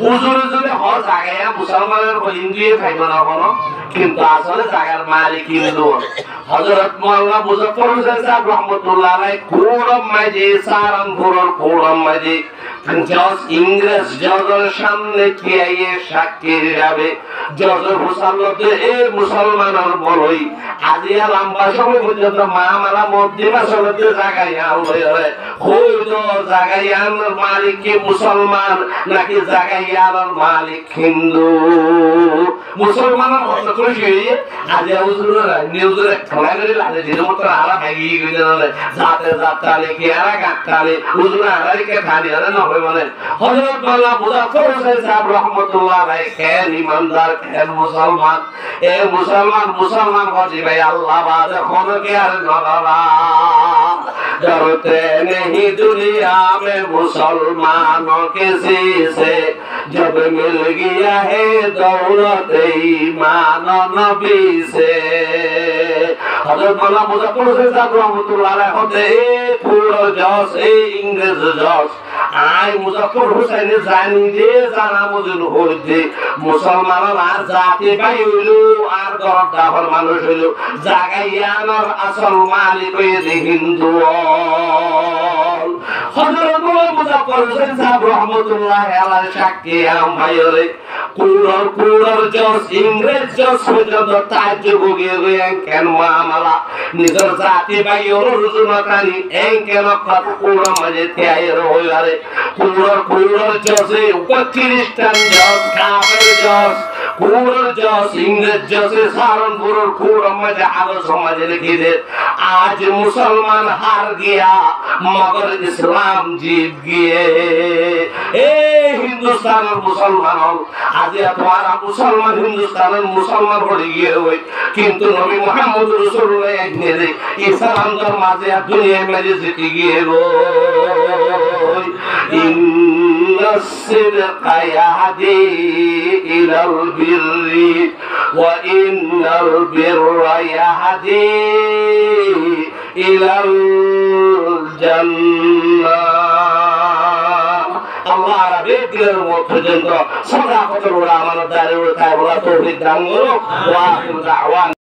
হুজুর যদি হ জায়গায় মুসলমানের হিন্দুয়ে খাইব না কোন কিন্তু আসলে জায়গার মালিক হিন্দু হযরত মাওলানা মুজাফফর হোসেন সাহেব রাহমাতুল্লাহ আলাইহি কোরম মাঝে সারানপুরের কোরম মাঝে জজ ইংরেজ জজের সামনে কি আইয়ে সাক্ষী যাবে জজ মুসলমানতে এ মুসলমানের বলই আজিয়া লম্বা সময় পর্যন্ত মামালা মধ্যমা সলতে জায়গায় আনবে হইতো জায়গায় আনার মালিক কি মুসলমান নাকি জায়গায় আনার মালিক হিন্দু মুসলমানের হস্ত খুশি হয়ে আজিয়া হুজুরের নিউজের খেলাগুলি লাগে দিনের মতো আলা ভাগি গিয়ে না জাতে জাতালে কি আরা গাতালে হুজুর আলাইকে খালি আরে না হয় মানে হযরত মাওলানা মুজাফফর হোসেন সাহেব রাহমাতুল্লাহ আলাইহি খেন ইমানদার খেন মুসলমান এ মুসলমান হজি ভাই আল্লাহ বাদে কোনো কে আর নড়া डरते नहीं दुनिया में मुसलमानों किसी से जब मिल गया है दौलत ईमान नबी से हजरत मौलाना मुजफ्फर हुसैन साहब रहमतुल्लाह अलैह होते पूरा जस इंग्रेज जस आय मुजफ्फर हुसैन জানি যে জানা বুঝুন হইতে মুসলমানরা জাতি ভাই হইলো আর দরদার মানুষ হইলো জাগাইয়ানোর আসল মালিক হইছে হিন্দু হযরত মুজফফর হোসেন সাহেব রহমাতুল্লাহ আলাইহি সাক্ষী আম ভাইরে কুড়র জস ইংরেজ জস পর্যন্ত তার যুগে কেন মামালা নিজের জাতি ভাই রুজুনকারী কেন কত কুড় মাঝে তিয়ায়ের হইলারে কুড়র জসে খ্রিস্টান জস কাফের জস কুড়র জস ইংরেজ জসে সারনপুরের কুড় মাঝে আরো সমাজে লিখে দে आज मुसलमान हार गया मगर इस्लाम जीत गए ए हिंदुस्तान और मुसलमान आज तुम्हारा मुसलमान हिंदुस्तान और मुसलमान बढ़ गए हुए किंतु नबी मोहम्मद रसूलुल्लाह ने दे इस्लाम दर माजे दुनिया में जीत गए वो इन्ना सिद्का यहदी इलल बिर्रि व इन्नल बिर्रा यहदी ইলাল জান্নাহ আল্লাহ রাব্বিল আলামিন পর্যন্ত সাদাকতের ওরা আমাদের দাঁড়িয়ে থাকে ওরা তৌফিক দান করুক ওয়া আখিরু দাওয়ানা